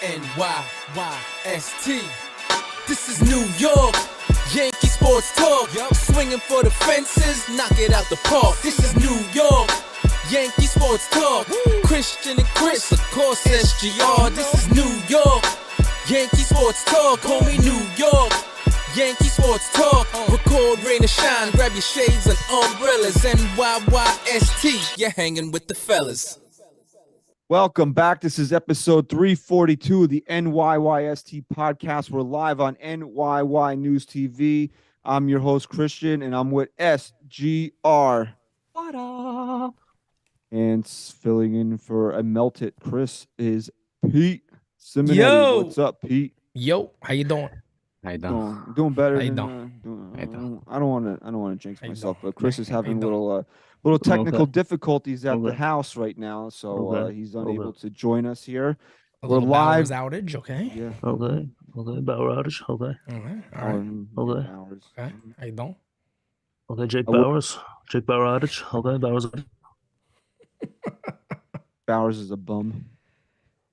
NYYST. This is New York. Yankee sports talk. Swinging for the fences, knock it out the park. This is New York. Yankee sports talk. Christian and Chris, of course SGR. This is New York. Yankee sports talk, homie. New York. Yankee sports talk. Record, rain or shine. Grab your shades and umbrellas. NYYST. You're hanging with the fellas. Welcome back. This is episode 342 of the NYYST podcast. We're live on NYYNewsTV. I'm your host, Christian, and I'm with SGR. What up? And filling in for a melted Chris is Pete Simonetti. Yo. What's up, Pete? Yo, how you doing? How you doing? Doing better. How you than, I don't want to jinx How you myself, doing? but Chris is How you having doing? little technical difficulties at the Okay. house right now, so Okay. he's unable to join us here. A We're little live. Bowers outage, okay? Yeah. Okay. Power outage. Okay. All right. Okay. Hours. Okay. How you doing? Okay. Jake Oh, what- Bowers. Jake Bauer outage. Okay. Bowers. Bowers is a bum.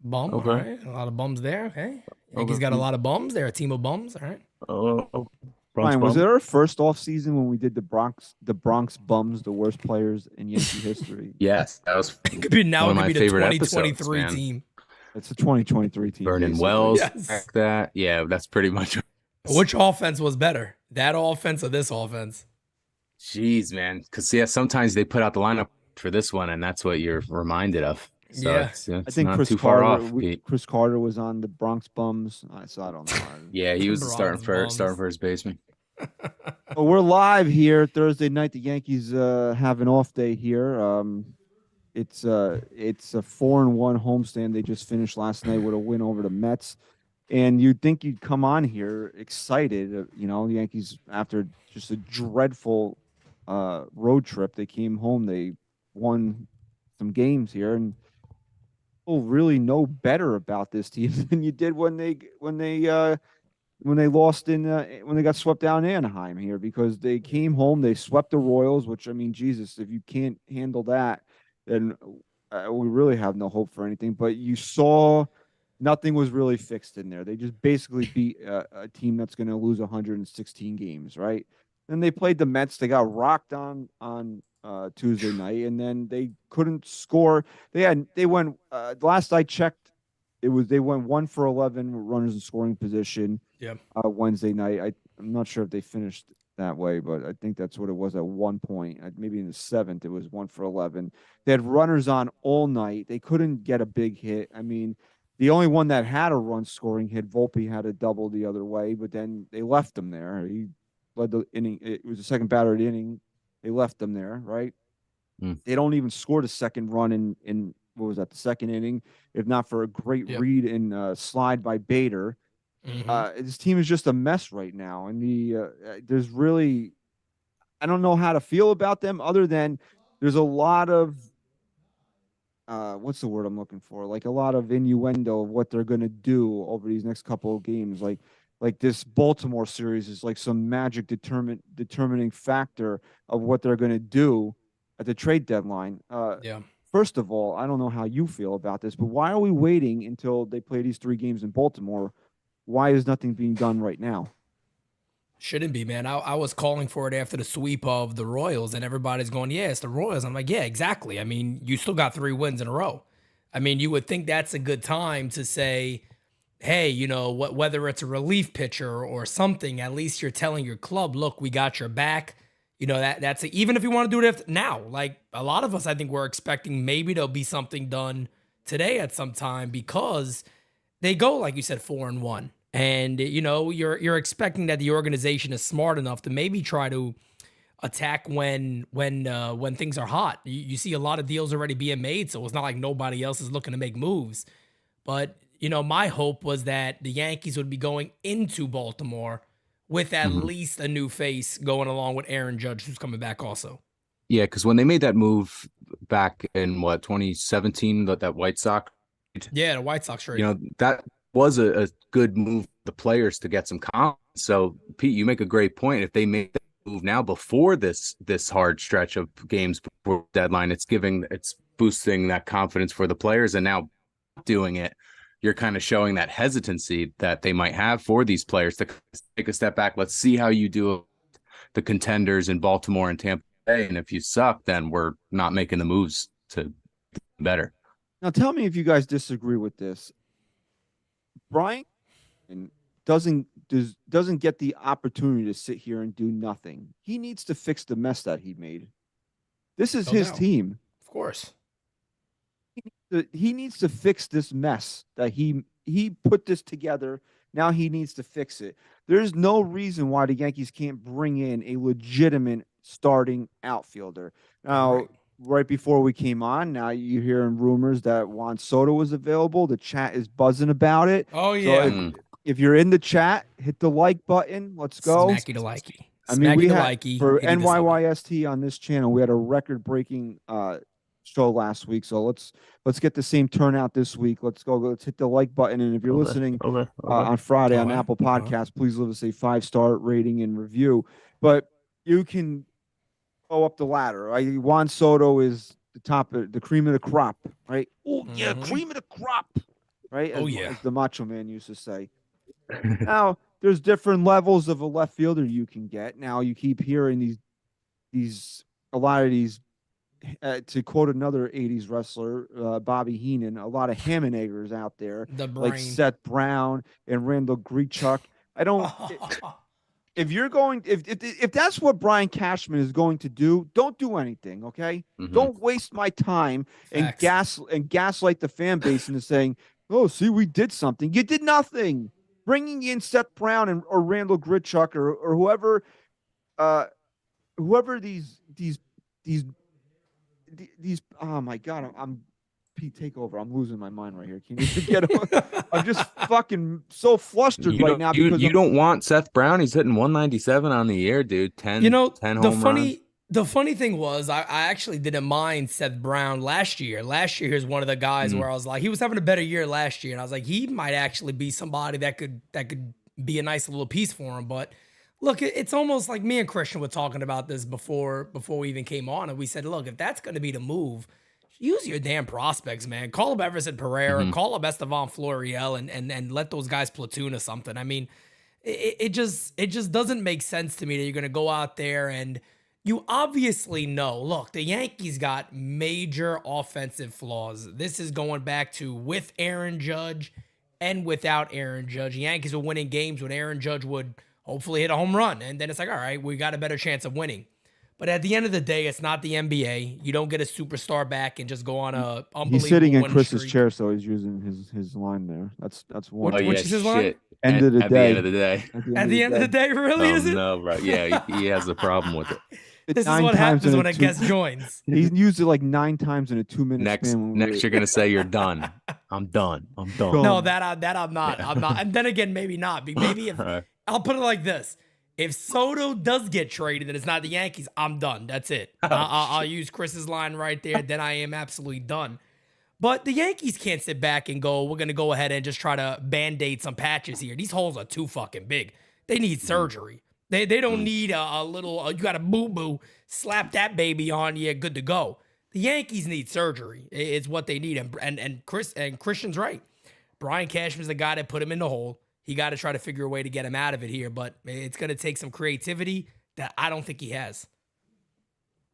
Bum, Okay. all right. A lot of bums there, okay? Yankees Okay. got a lot of bums. They're a team of bums, all right? Bronx Ryan, was Bum. it our first off season when we did the Bronx bums, the worst players in Yankee history? Yes, that was It could be now. One It of could be my the favorite 2023 episodes, man. team. It's a 2023 team. Vernon basically. Wells. Yes. Like that. Yeah, that's pretty much. Which offense was better? That offense or this offense? Jeez, man. Because yeah, sometimes they put out the lineup for this one, and that's what you're reminded of. So Yeah. it's I think not Chris too far Carter. off. Chris Carter was on the Bronx bums. So I don't know. Yeah, he was the Bronx starting bums. for his baseman. Well, we're live here Thursday night. The Yankees have an off day here. It's a 4-1 homestand. They just finished last night with a win over the Mets, and you'd think you'd come on here excited. The Yankees, after just a dreadful road trip, they came home. They won some games here, and people really know better about this team than you did when they lost when they got swept down in Anaheim here, because they came home, they swept the Royals, which, I mean, Jesus, if you can't handle that, then we really have no hope for anything. But you saw nothing was really fixed in there. They just basically beat a team that's going to lose 116 games, right? Then they played the Mets. They got rocked on Tuesday night, and then they couldn't score. They went last I checked, they went 1 for 11 runners in scoring position. Yep. Wednesday night. I'm not sure if they finished that way, but I think that's what it was at one point. Maybe in the 7th, it was 1 for 11. They had runners on all night. They couldn't get a big hit. I mean, the only one that had a run scoring hit, Volpe, had a double the other way, but then they left him there. He led the inning. It was the second batter of the inning. They left him there, right? They don't even score the second run in what was that, the second inning, if not for a great read and slide by Bader. This team is just a mess right now, and there's really, I don't know how to feel about them other than there's a lot of what's the word I'm looking for? Like a lot of innuendo of what they're going to do over these next couple of games. Like this Baltimore series is like some magic determining factor of what they're going to do at the trade deadline. First of all, I don't know how you feel about this, but why are we waiting until they play these 3 games in Baltimore? Why is nothing being done right now? Shouldn't be, man. I was calling for it after the sweep of the Royals, and everybody's going, yeah, it's the Royals. I'm like, yeah, exactly. I mean, you still got 3 wins in a row. I mean, you would think that's a good time to say, hey, whether it's a relief pitcher or something, at least you're telling your club, look, we got your back. That's even if you want to do it now. Like a lot of us, I think we're expecting maybe there'll be something done today at some time, because they go, like you said, 4-1. And, you're expecting that the organization is smart enough to maybe try to attack when things are hot. You see a lot of deals already being made, so it's not like nobody else is looking to make moves. But, my hope was that the Yankees would be going into Baltimore with at least a new face going along with Aaron Judge, who's coming back also. Yeah, because when they made that move back in 2017, that White Sox. Yeah, the White Sox trade. That was a good move for the players to get some confidence. So, Pete, you make a great point. If they make that move now before this hard stretch of games before deadline, it's boosting that confidence for the players. And now doing it, you're kind of showing that hesitancy that they might have for these players to take a step back. Let's see how you do the contenders in Baltimore and Tampa Bay. And if you suck, then we're not making the moves to better. Now, tell me if you guys disagree with this. Brian doesn't get the opportunity to sit here and do nothing. He needs to fix the mess that he made. This is his team. Of course. He needs to fix this mess that he put this together. Now he needs to fix it. There's no reason why the Yankees can't bring in a legitimate starting outfielder. Now, right before we came on, now you're hearing rumors that Juan Soto was available. The chat is buzzing about it. Oh, yeah. So if you're in the chat, hit the like button. Let's go. Smacky to likey. I mean, we had likey. for NYYST on this channel, we had a record-breaking show last week. So let's get the same turnout this week. Let's go. Let's hit the like button. And if you're listening on Friday on Apple Podcasts, please leave us a 5-star rating and review. But you can go up the ladder. Right? Juan Soto is the top of the cream of the crop, right? Oh yeah, cream of the crop, right? As the Macho Man used to say. Now, there's different levels of a left fielder you can get. Now, you keep hearing a lot of these, to quote another 80s wrestler, Bobby Heenan, a lot of ham and eggers out there, like Seth Brown and Randall Grichuk. I don't. If you're going, if that's what Brian Cashman is going to do, don't do anything. Okay, don't waste my time and gaslight the fan base into saying, "Oh, see, we did something." You did nothing. Bringing in Seth Brown or Randall Grichuk or whoever these oh my God, I'm Pete Takeover. I'm losing my mind right here. Can you get I'm just fucking so flustered right now because you don't want Seth Brown. He's hitting 197 on the year, dude. 10 home runs. The funny thing was, I actually didn't mind Seth Brown last year. Last year, he was one of the guys where I was like, he was having a better year last year, and I was like, he might actually be somebody that could be a nice little piece for him. But look, it's almost like me and Christian were talking about this before we even came on, and we said, look, if that's going to be the move, use your damn prospects, man. Call up Everson Pereira, call up Estevan Florial, and let those guys platoon or something. I mean, it just doesn't make sense to me that you're going to go out there and you obviously know, look, the Yankees got major offensive flaws. This is going back to with Aaron Judge and without Aaron Judge. The Yankees were winning games when Aaron Judge would hopefully hit a home run. And then it's like, all right, we got a better chance of winning. But at the end of the day, it's not the NBA. You don't get a superstar back and just go on a unbelievable He's sitting in Chris's streak. chair, so he's using his line there. That's one. Which is his line? End of the day. The end of the day. At the end of the day, really, is it? No, bro. Yeah, he has a problem with it. This is what happens when a guest joins. He's used it like 9 times in a 2-minute span. Next, you're gonna say you're done. I'm done. No, that I'm not. I'm not. And then again, maybe not. Maybe if I'll put it like this: if Soto does get traded and it's not the Yankees, I'm done. That's it. I'll use Chris's line right there. Then I am absolutely done. But the Yankees can't sit back and go, we're gonna go ahead and just try to band-aid some patches here. These holes are too fucking big. They need surgery. They don't need a little, you got a boo-boo, slap that baby on, yeah, good to go. The Yankees need surgery. It's what they need. And Christian's right. Brian Cashman's the guy that put him in the hole. He got to try to figure a way to get him out of it here, but it's going to take some creativity that I don't think he has.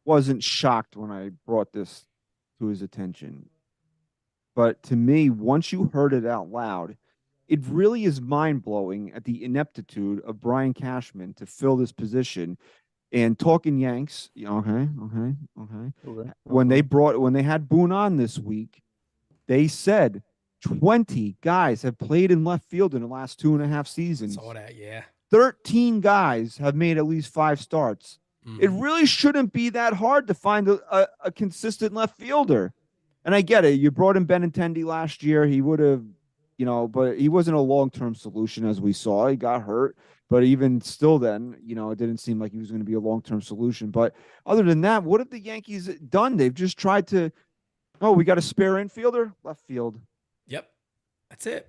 Wasn't shocked when I brought this to his attention. But to me, once you heard it out loud, it really is mind-blowing at the ineptitude of Brian Cashman to fill this position. And talking Yanks, okay. When they had Boone on this week, they said 20 guys have played in left field in the last 2.5 seasons. Saw that, yeah. 13 guys have made at least 5 starts. It really shouldn't be that hard to find a consistent left fielder. And I get it. You brought in Benintendi last year. He would have, but he wasn't a long-term solution as we saw. He got hurt. But even still then, it didn't seem like he was going to be a long-term solution. But other than that, what have the Yankees done? They've just tried to, we got a spare infielder, left field. Yep. That's it.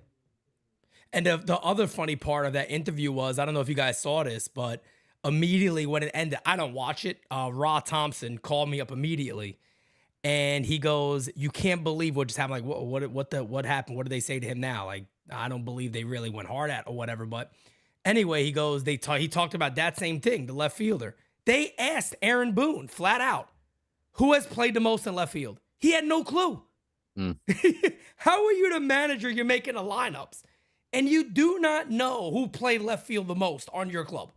And the other funny part of that interview was, I don't know if you guys saw this, but immediately when it ended, I don't watch it. Raw Thompson called me up immediately. And he goes, "You can't believe what just happened. Like, what happened? What did they say to him now? Like, I don't believe they really went hard at or whatever." But anyway, he goes, he talked about that same thing, the left fielder. They asked Aaron Boone flat out, who has played the most in left field? He had no clue. How are you the manager? You're making the lineups and you do not know who played left field the most on your club.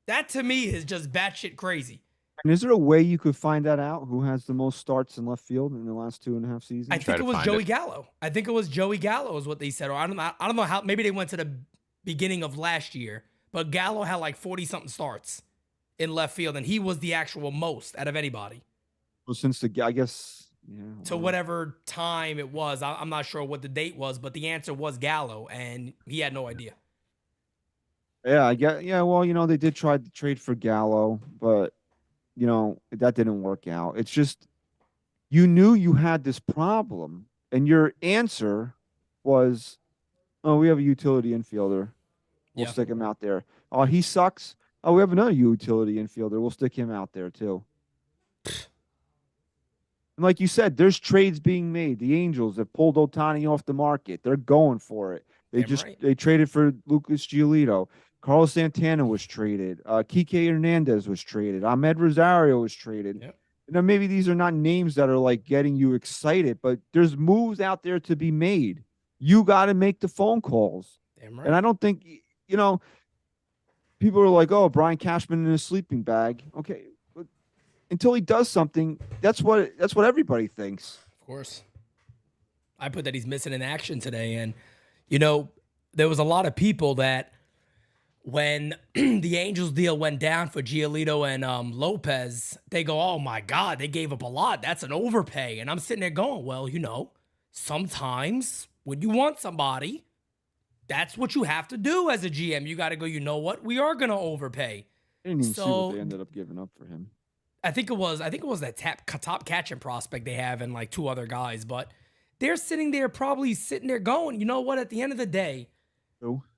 That to me is just batshit crazy. And is there a way you could find that out? Who has the most starts in left field in the last 2.5 seasons? I think it was Joey Gallo. I think it was Joey Gallo is what they said. Or I don't know how. Maybe they went to the beginning of last year, but Gallo had like 40-something starts in left field, and he was the actual most out of anybody. Well, since I guess, yeah. To whatever time it was, I'm not sure what the date was, but the answer was Gallo, and he had no idea. Yeah, I get. Yeah, well, they did try to trade for Gallo, but that didn't work out. It's just you knew you had this problem, and your answer was, "Oh, we have a utility infielder. We'll stick him out there. Oh, he sucks. Oh, we have another utility infielder. We'll stick him out there too." And like you said, there's trades being made. The Angels have pulled Ohtani off the market. They're going for it. They traded for Lucas Giolito. Carlos Santana was traded. Kike Hernandez was traded. Ahmed Rosario was traded. Yep. Maybe these are not names that are like getting you excited, but there's moves out there to be made. You got to make the phone calls. Damn right. And I don't think, people are like, "Oh, Brian Cashman in a sleeping bag." Okay. But until he does something, that's what everybody thinks. Of course. I put that he's missing in action today. And, there was a lot of people that when the Angels deal went down for Giolito and Lopez, they go, "Oh my God, they gave up a lot. That's an overpay." And I'm sitting there going, well, sometimes when you want somebody, that's what you have to do as a GM. You got to go, you know what? We are going to overpay. I didn't even see what they ended up giving up for him. I think it was that top catching prospect they have and like 2 other guys, but they're probably sitting there going, you know what? At the end of the day,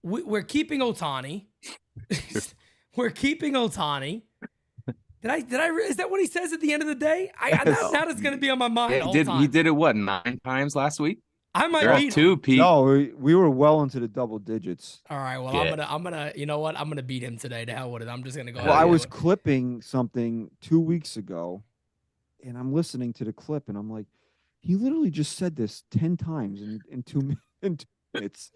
we're keeping Ohtani. We're keeping Ohtani. Is that what he says at the end of the day? That is going to be on my mind all the time. He did it, 9 times last week? I might beat him. Pete. No, we were well into the double digits. All right, well, I'm gonna, you know what? I'm gonna beat him today. To hell with it. I'm just gonna go. Well, I was clipping something 2 weeks ago, and I'm listening to the clip, and I'm like, he literally just said this 10 times in 2 minutes.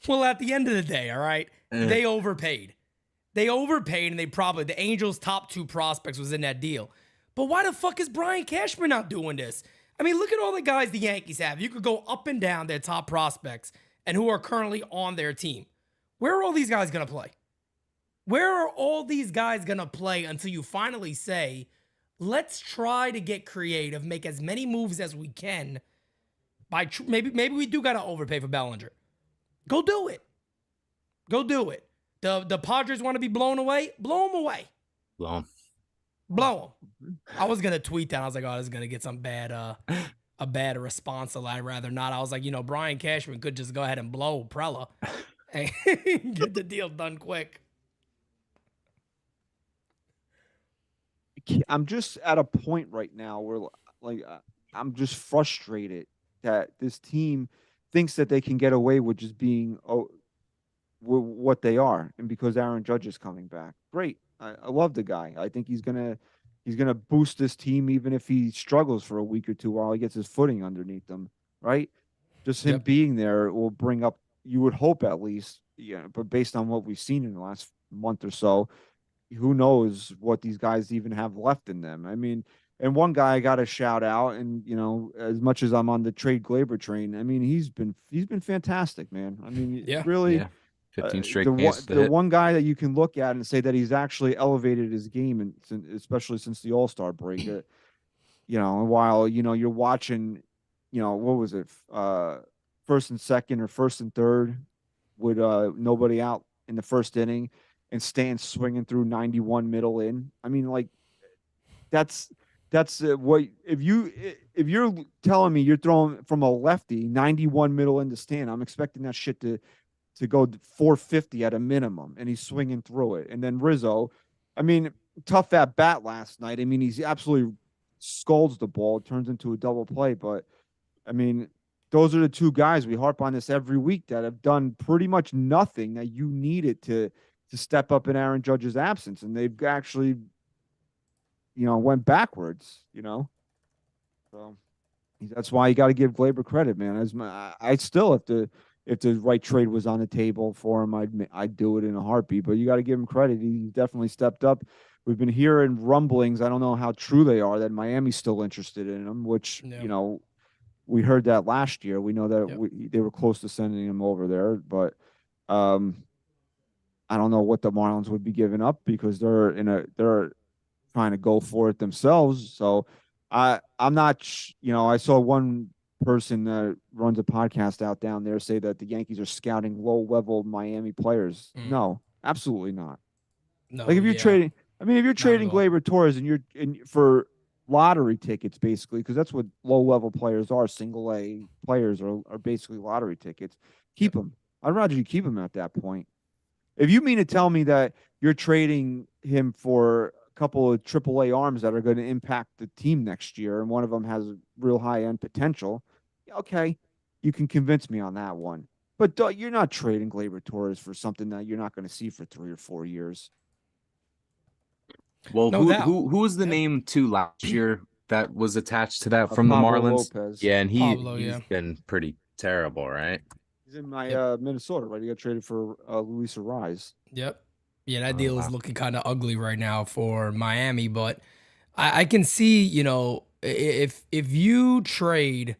Well, at the end of the day, all right, they overpaid. They overpaid, and the Angels' top 2 prospects was in that deal. But why the fuck is Brian Cashman not doing this? I mean, look at all the guys the Yankees have. You could go up and down their top prospects and who are currently on their team. Where are all these guys going to play? Where are all these guys going to play until you finally say, let's try to get creative, make as many moves as we can. Maybe we do got to overpay for Bellinger. Go do it. Go do it. The Padres want to be blown away? Blow them away. Blow them. I was going to tweet that. I was like, oh, this is going to get some a bad response. So I'd rather not. I was like, Brian Cashman could just go ahead and blow Prella and get the deal done quick. I'm just at a point right now where I'm just frustrated that this team thinks that they can get away with just being what they are, and because Aaron Judge is coming back, great. I love the guy. I think he's gonna boost this team even if he struggles for a week or two while he gets his footing underneath them. Right? Just him being there will bring up. You would hope at least, but based on what we've seen in the last month or so, who knows what these guys even have left in them. I mean, and one guy I got to shout out, and as much as I'm on the trade Gleyber train, I mean, he's been fantastic, man. I mean, really. Yeah. 15 straight the one guy that you can look at and say that he's actually elevated his game, and especially since the All-Star break. While you're watching, what was it, first and second or first and third with nobody out in the first inning, and Stan swinging through 91 middle in. I mean, like that's what if you're telling me you're throwing from a lefty 91 middle into Stan, I'm expecting that shit to go 450 at a minimum, and he's swinging through it. And then Rizzo, I mean, tough at bat last night. I mean, he's absolutely scolds the ball, it turns into a double play. But I mean, those are the two guys, we harp on this every week, that have done pretty much nothing that you needed to step up in Aaron Judge's absence, and they've actually, went backwards. So that's why you got to give Gleyber credit, man. I still, if the right trade was on the table for him, I'd do it in a heartbeat. But you got to give him credit; he definitely stepped up. We've been hearing rumblings. I don't know how true they are that Miami's still interested in him, which we heard that last year. We know that they were close to sending him over there, but I don't know what the Marlins would be giving up because they're trying to go for it themselves. So I'm not, I saw one person that runs a podcast out down there say that the Yankees are scouting low-level Miami players. No, absolutely not. No, like if you're trading, if you're trading Gleyber Torres and for lottery tickets, basically, because that's what low-level players are, single-A players are basically lottery tickets. Keep them. I'd rather you keep them at that point. If you mean to tell me that you're trading him for a couple of AAA arms that are going to impact the team next year, and one of them has real high-end potential, okay, you can convince me on that one. But you're not trading Gleyber Torres for something that you're not going to see for 3 or 4 years. Well, who was the name to last year that was attached to that from the Pablo Marlins? Lopez. Yeah, and he's been pretty terrible, right? He's in Minnesota, right? He got traded for Luis Ariz. Yep. Yeah, that deal is looking kind of ugly right now for Miami, but I can see, if you trade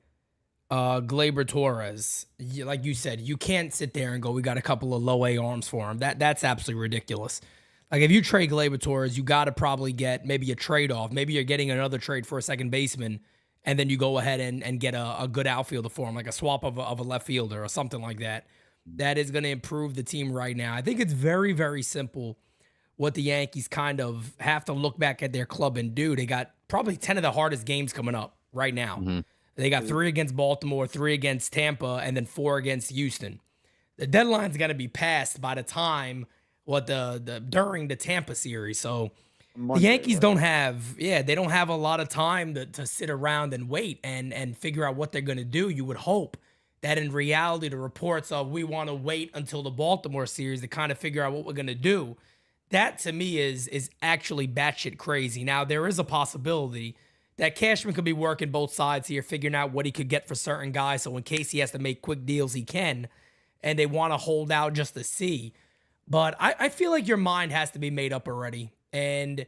Gleyber Torres, like you said, you can't sit there and go, we got a couple of low A arms for him. That's absolutely ridiculous. Like if you trade Gleyber Torres, you got to probably get maybe a trade off. Maybe you're getting another trade for a second baseman, and then you go ahead and get a good outfielder for him, like a swap of a left fielder or something like that. That is going to improve the team right now. I think it's very, very simple what the Yankees kind of have to look back at their club and do. They got probably 10 of the hardest games coming up right now. Mm-hmm. They got 3 against Baltimore, 3 against Tampa, and then 4 against Houston. The deadline's going to be passed by the time during the Tampa series. So Monday, the Yankees don't have a lot of time to sit around and wait and figure out what they're going to do. You would hope that in reality, the reports of we want to wait until the Baltimore series to kind of figure out what we're going to do. That to me is actually batshit crazy. Now, there is a possibility that Cashman could be working both sides here, figuring out what he could get for certain guys. So in case he has to make quick deals, he can, and they want to hold out just to see. But I feel like your mind has to be made up already. And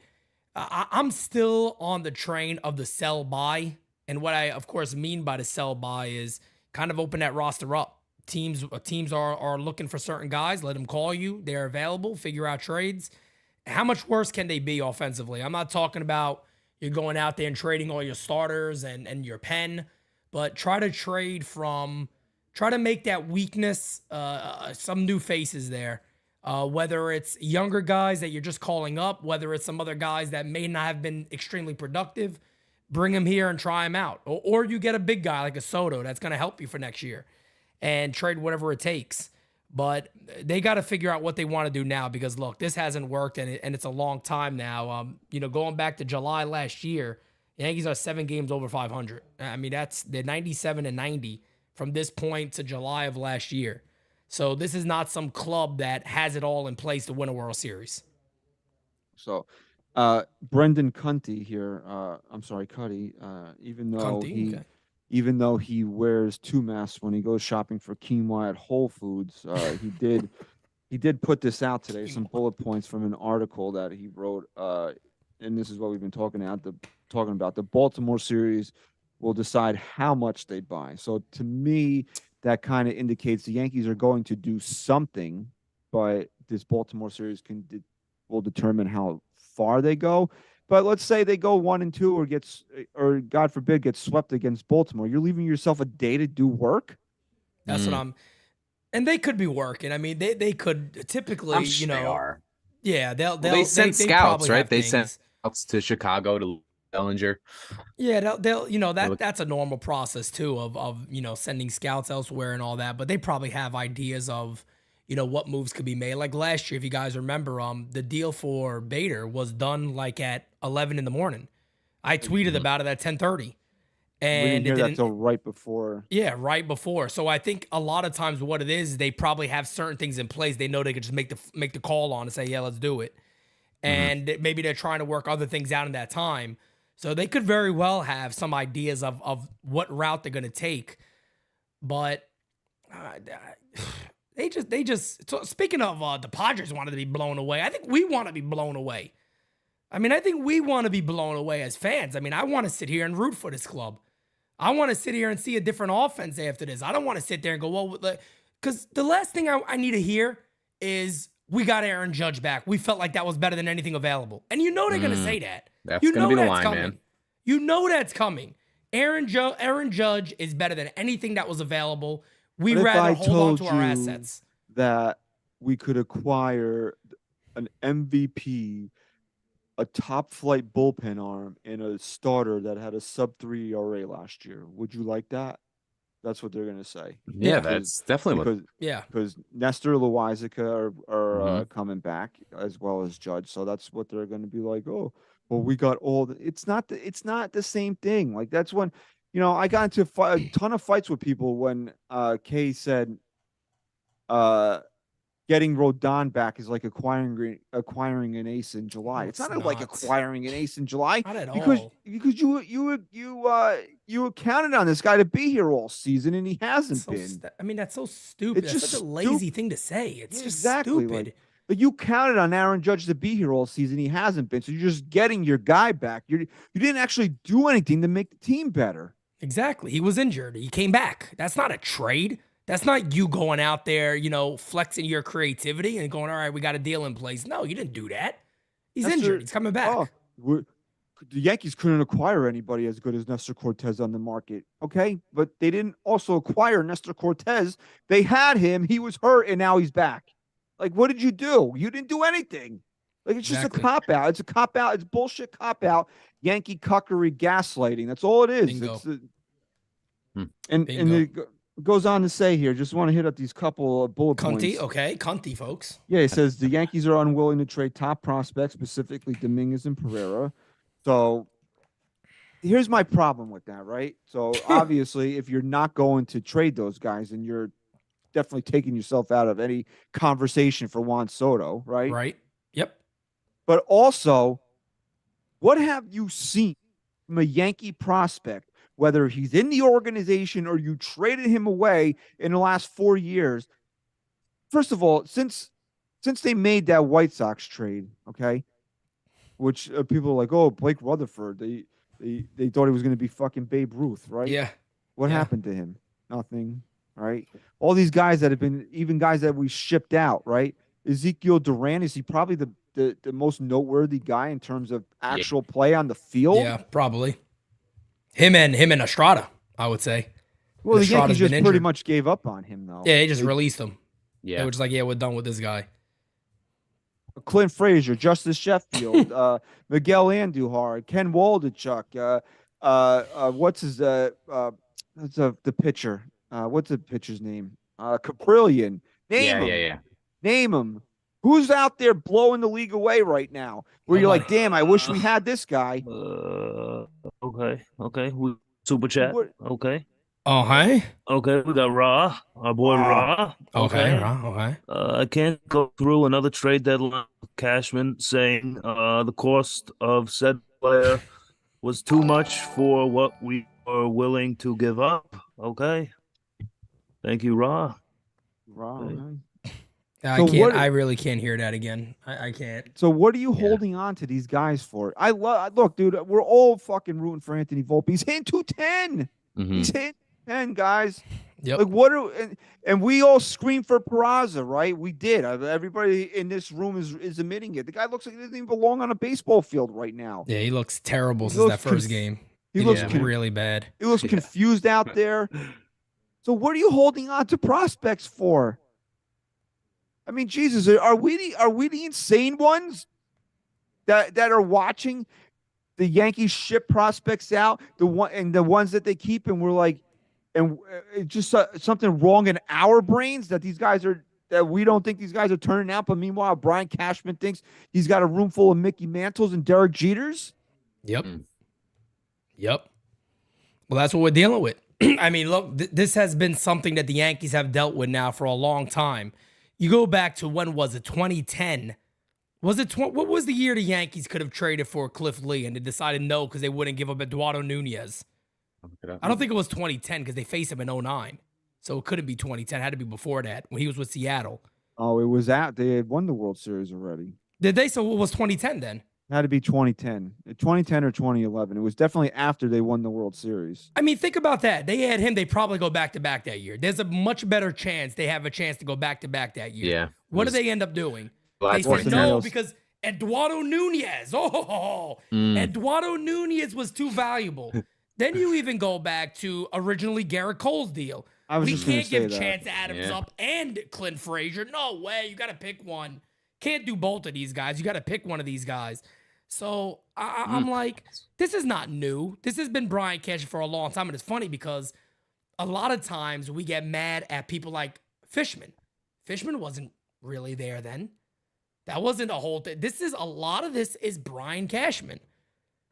I'm still on the train of the sell buy. And what I, of course, mean by the sell buy is kind of open that roster up. Teams are looking for certain guys. Let them call you. They're available. Figure out trades. How much worse can they be offensively? I'm not talking about you're going out there and trading all your starters and your pen, but try to make that weakness some new faces there. Whether it's younger guys that you're just calling up, whether it's some other guys that may not have been extremely productive, bring them here and try them out. Or you get a big guy like a Soto that's going to help you for next year and trade whatever it takes. But they got to figure out what they want to do now because, look, this hasn't worked and it's a long time now. Going back to July last year, the Yankees are 7 games over 500. I mean, they're 97-90 from this point to July of last year. So this is not some club that has it all in place to win a World Series. So, Brendan Cuddy here. Cuddy. Even though he wears 2 masks when he goes shopping for quinoa at Whole Foods, he did put this out today. Some bullet points from an article that he wrote, and this is what we've been talking about. The Baltimore series will decide how much they buy. So to me, that kind of indicates the Yankees are going to do something, but this Baltimore series will determine how far they go. But let's say they go 1-2 or God forbid gets swept against Baltimore. You're leaving yourself a day to do work. That's what and they could be working. I mean, they could typically, I'm sure they are. Yeah, they sent scouts, right? They sent scouts to Chicago to Bellinger. Yeah, that's a normal process too of sending scouts elsewhere and all that. But they probably have ideas of what moves could be made. Like last year, if you guys remember, the deal for Bader was done like at 11 in the morning. I tweeted about it at 10:30, We and didn't hear it that didn't. till right before. Yeah, right before. So I think a lot of times what it is, they probably have certain things in place. They know they could just make the call on and say, yeah, let's do it. And maybe they're trying to work other things out in that time. So they could very well have some ideas of what route they're going to take. But they just. So speaking of the Padres wanted to be blown away, I think we want to be blown away. I mean, I think we want to be blown away as fans. I mean, I want to sit here and root for this club. I want to sit here and see a different offense after this. I don't want to sit there and go, well, because the last thing I need to hear is we got Aaron Judge back. We felt like that was better than anything available. And you know they're going to say that. That's you going know to be the that's line, coming. man. You know that's coming. Aaron Judge is better than anything that was available. We'd What if rather I hold on to told our you assets. that we could acquire an MVP, a top flight bullpen arm, and a starter that had a sub-3 ERA last year? Would you like that? That's what they're gonna say. Yeah, that's definitely what. Because Nestor, Loizica are coming back as well as Judge, so that's what they're gonna be like. Oh, well, we got all. It's not the same thing. Like that's when, I got into a ton of fights with people when Kay said, getting Rodon back is like acquiring an ace in July. No, it's not it's like not. acquiring an ace in July Not at because all. you counted on this guy to be here all season and he hasn't been. I mean, that's so stupid. It's That's just such a lazy thing to say. It's Yeah, just exactly. stupid. Like you counted on Aaron Judge to be here all season. He hasn't been. So you're just getting your guy back. You didn't actually do anything to make the team better. Exactly. He was injured. He came back. That's not a trade. That's not you going out there, flexing your creativity and going, all right, we got a deal in place. No, you didn't do that. He's injured. He's coming back. The Yankees couldn't acquire anybody as good as Nestor Cortez on the market. Okay. But they didn't also acquire Nestor Cortez. They had him. He was hurt and now he's back. Like, what did you do? You didn't do anything. Like, it's just a cop out. It's a cop out. It's bullshit cop out. Yankee cuckery gaslighting. That's all it is. Bingo. And it goes on to say here, just want to hit up these couple of bullet points. Cunty, folks. Yeah, it says the Yankees are unwilling to trade top prospects, specifically Dominguez and Pereira. So here's my problem with that, right? So obviously, if you're not going to trade those guys, then you're definitely taking yourself out of any conversation for Juan Soto, right? Right. Yep. But also, what have you seen from a Yankee prospect, whether he's in the organization or you traded him away in the last 4 years? First of all, since they made that White Sox trade, okay, which people are like, oh, Blake Rutherford, they thought he was going to be fucking Babe Ruth, right? Yeah. What happened to him? Nothing, right? All these guys that have been, even guys that we shipped out, right? Ezekiel Duran, is he probably the most noteworthy guy in terms of actual play on the field? Yeah, probably. Him and Estrada, I would say. Well, the Estrada's Yankees been just pretty injured. much gave up on him, though. Yeah, they just released him. Yeah. They were just like, yeah, we're done with this guy. Clint Frazier, Justice Sheffield, Miguel Andujar, Ken Waldachuk, what's his that's the pitcher. What's the pitcher's name? Caprillion. Name him. Name him. Who's out there blowing the league away right now? Where you're like, damn, I wish we had this guy. Okay. Super chat. Okay. Oh, hi. Okay, we got Ra, our boy Ra. Okay. I can't go through another trade deadline with Cashman saying the cost of said player was too much for what we were willing to give up. Okay. Thank you, Ra. I really can't hear that again. I can't. So what are you holding on to these guys for? Look, dude, we're all fucking rooting for Anthony Volpe. He's hitting 210. He's hitting 10, guys. Yep. Like and we all scream for Peraza, right? We did. Everybody in this room is admitting it. The guy looks like he doesn't even belong on a baseball field right now. Yeah, he looks terrible since that first game. He looks really bad. He looks confused out there. So what are you holding on to prospects for? I mean, Jesus, are we the insane ones that are watching the Yankees ship prospects out, the ones that they keep, and we're like, and it's just something wrong in our brains that we don't think these guys are turning out, but meanwhile Brian Cashman thinks he's got a room full of Mickey Mantles and Derek Jeters. Yep. Yep. Well, that's what we're dealing with. I mean, look, this has been something that the Yankees have dealt with now for a long time. You go back to when was it? 2010. Was it what was the year the Yankees could have traded for Cliff Lee and they decided no because they wouldn't give up Eduardo Nunez? I don't think it was 2010 because they faced him in 2009. So it couldn't be 2010. It had to be before that when he was with Seattle. Oh, it was they had won the World Series already. Did they? So what was 2010 then? It had to be 2010. 2010 or 2011. It was definitely after they won the World Series. I mean, think about that. They had him. They probably go back-to-back that year. There's a much better chance they have a chance to go back-to-back that year. Yeah. What do they end up doing? They Well, said no because Eduardo Nunez. Eduardo Nunez was too valuable. Then you even go back to originally Garrett Cole's deal. We can't give Chance Adams up and Clint Frazier. No way. You got to pick one. Can't do both of these guys. You got to pick one of these guys. So I'm like, this is not new. This has been Brian Cashman for a long time. And it's funny because a lot of times we get mad at people like Fishman. Fishman wasn't really there then. That wasn't a whole thing. A lot of this is Brian Cashman.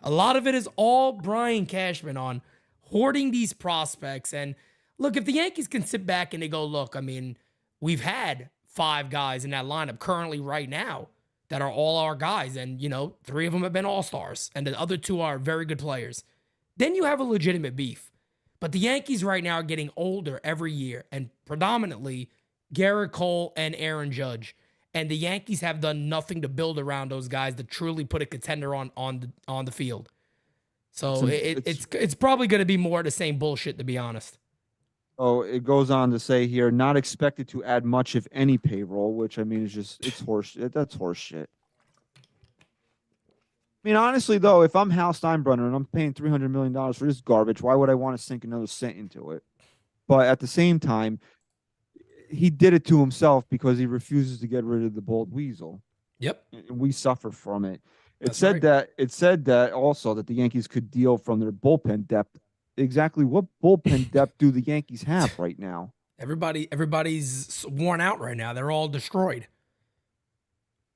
A lot of it is all Brian Cashman on hoarding these prospects. And look, if the Yankees can sit back and they go, look, I mean, we've had 5 guys in that lineup currently right now that are all our guys. And, 3 of them have been all-stars. And the other 2 are very good players. Then you have a legitimate beef. But the Yankees right now are getting older every year. And predominantly Garrett Cole and Aaron Judge. And the Yankees have done nothing to build around those guys to truly put a contender on the field. So it's probably going to be more of the same bullshit, to be honest. Oh, it goes on to say here, not expected to add much, if any, payroll, which I mean is it's horse. That's horse shit. I mean, honestly, though, if I'm Hal Steinbrenner and I'm paying $300 million for this garbage, why would I want to sink another cent into it? But at the same time, he did it to himself because he refuses to get rid of the bald weasel. Yep. And we suffer from it. It That's said that also that the Yankees could deal from their bullpen depth. Exactly what bullpen depth do the Yankees have right now? Everybody's worn out right now. They're all destroyed.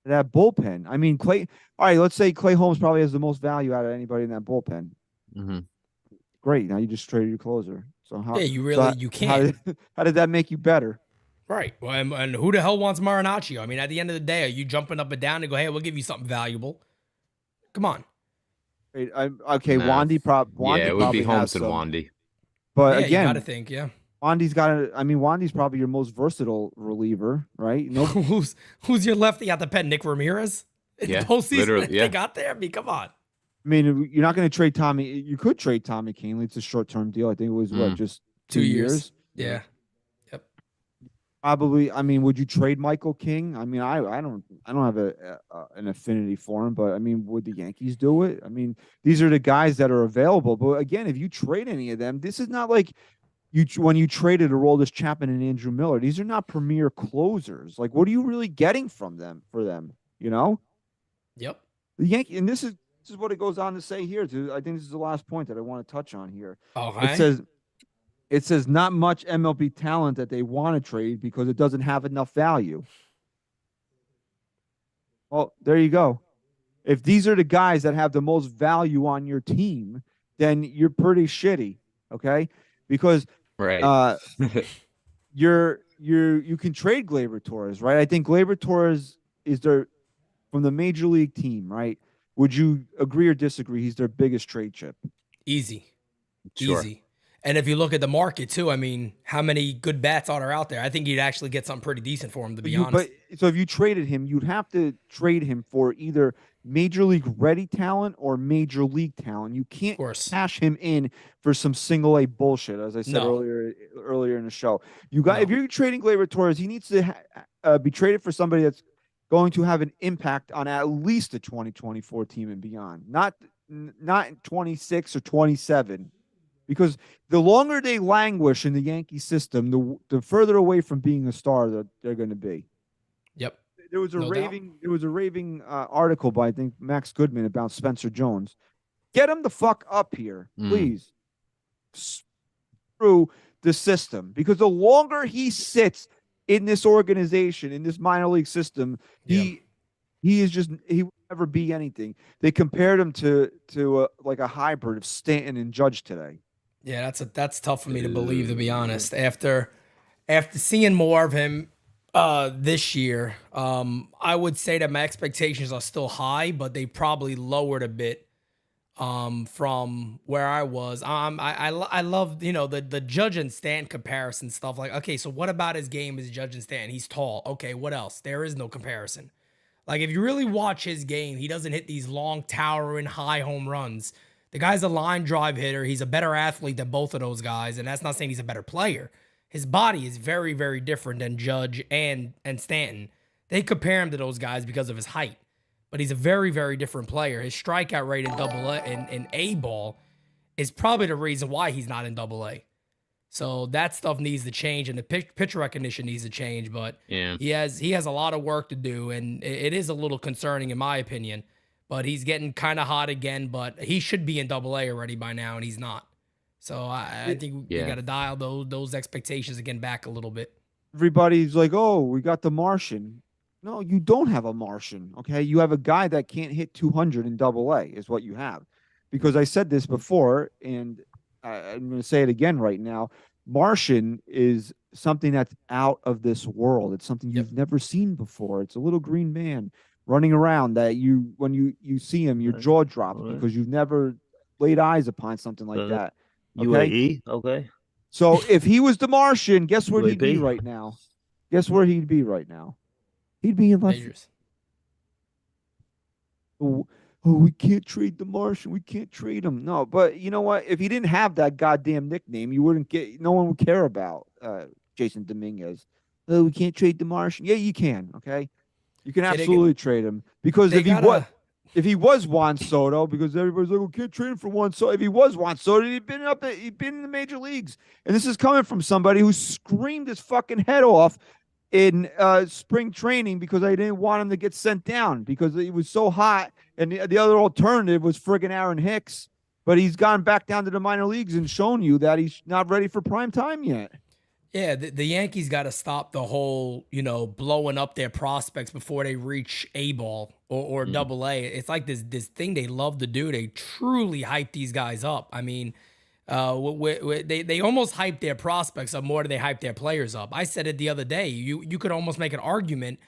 That bullpen. I mean, Clay. All right, let's say Clay Holmes probably has the most value out of anybody in that bullpen. Mm-hmm. Great. Now you just traded your closer. So how? Yeah, you can't. How did that make you better? Right. Well, and who the hell wants Marinaccio? I mean, at the end of the day, are you jumping up and down and go, hey, we'll give you something valuable? Come on. Wait, okay, no. Wandy it would be Holmes and Wandy. But again, you got to think, Wandy's Wandy's probably your most versatile reliever, right? No, who's your lefty at the pen? Nick Ramirez? Yeah, postseason, they got there. I mean, come on. I mean, you're not going to trade Tommy. You could trade Tommy Kahnle. It's a short-term deal. I think it was just 2 years. Yeah. Yep. Probably. I mean, would you trade Michael King? I mean, I don't have an affinity for him, but I mean, would the Yankees do it? I mean, these are the guys that are available. But again, if you trade any of them, this is not like when you traded Aroldis Chapman and Andrew Miller. These are not premier closers. Like, what are you really getting from them for them? Yep. The Yankee, and this is what it goes on to say here too. I think this is the last point that I want to touch on here. Okay. It says not much MLB talent that they want to trade because it doesn't have enough value. Well, there you go. If these are the guys that have the most value on your team, then you're pretty shitty, okay? Because right. you can trade Gleyber Torres, right? I think Gleyber Torres is from the major league team, right? Would you agree or disagree? He's their biggest trade chip. Easy. Sure. Easy. And if you look at the market too, I mean, how many good bats are there out there? I think you'd actually get something pretty decent for him, to be honest. But so if you traded him, you'd have to trade him for either major league ready talent or major league talent. You can't cash him in for some single A bullshit, as I said earlier in the show. If you're trading Gleyber Torres, he needs to be traded for somebody that's going to have an impact on at least the 2024 team and beyond, not 26 or 27. Because the longer they languish in the Yankee system, the further away from being a star that they're going to be. Yep. There was a raving article by, I think, Max Goodman about Spencer Jones. Get him the fuck up here, please. Through the system, because the longer he sits in this organization, in this minor league system, he ever be anything. They compared him to like a hybrid of Stanton and Judge today. Yeah, that's tough for me to believe, to be honest. After seeing more of him this year, I would say that my expectations are still high, but they probably lowered a bit from where I was. I love, you know, the Judge and Stanton comparison stuff. Like, okay, so what about his game is Judge and Stanton? He's tall. Okay, what else? There is no comparison. Like, if you really watch his game, he doesn't hit these long, towering, high home runs. The guy's a line drive hitter. He's a better athlete than both of those guys, and that's not saying he's a better player. His body is very, very different than Judge and Stanton. They compare him to those guys because of his height, but he's a very, very different player. His strikeout rate in Double A in A ball is probably the reason why he's not in Double A. So that stuff needs to change, and the pitch recognition needs to change. But Yeah. he has a lot of work to do, and it is a little concerning in my opinion. But he's getting kind of hot again. But he should be in Double A already by now, and he's not. So I think we got to dial those expectations again back a little bit. Everybody's like, "Oh, we got the Martian." No, you don't have a Martian. Okay, you have a guy that can't hit 200 in Double A is what you have. Because I said this before, and I'm going to say it again right now. Martian is something that's out of this world. It's something you've never seen before. It's a little green man running around that when you see him, your jaw drops because you've never laid eyes upon something like that. Okay? UAE, okay. So if he was the Martian, guess where he'd be UAP. right now? Guess where he'd be right now? He'd be in left. Majors. Oh, we can't trade the Martian. We can't trade him. No, but you know what? If he didn't have that goddamn nickname, you wouldn't get. No one would care about Jason Dominguez. Oh, we can't trade the Martian. Yeah, you can. Okay, you can absolutely trade him because if he was Juan Soto, because everybody's like, we can't trade him for Juan Soto. If he was Juan Soto, he'd been in the major leagues. And this is coming from somebody who screamed his fucking head off in spring training because I didn't want him to get sent down because he was so hot. And the other alternative was friggin' Aaron Hicks. But he's gone back down to the minor leagues and shown you that he's not ready for prime time yet. Yeah, the Yankees got to stop the whole, you know, blowing up their prospects before they reach A ball or Double A. It's like this thing they love to do. They truly hype these guys up. I mean, they almost hype their prospects up more than they hype their players up. I said it the other day. You could almost make an argument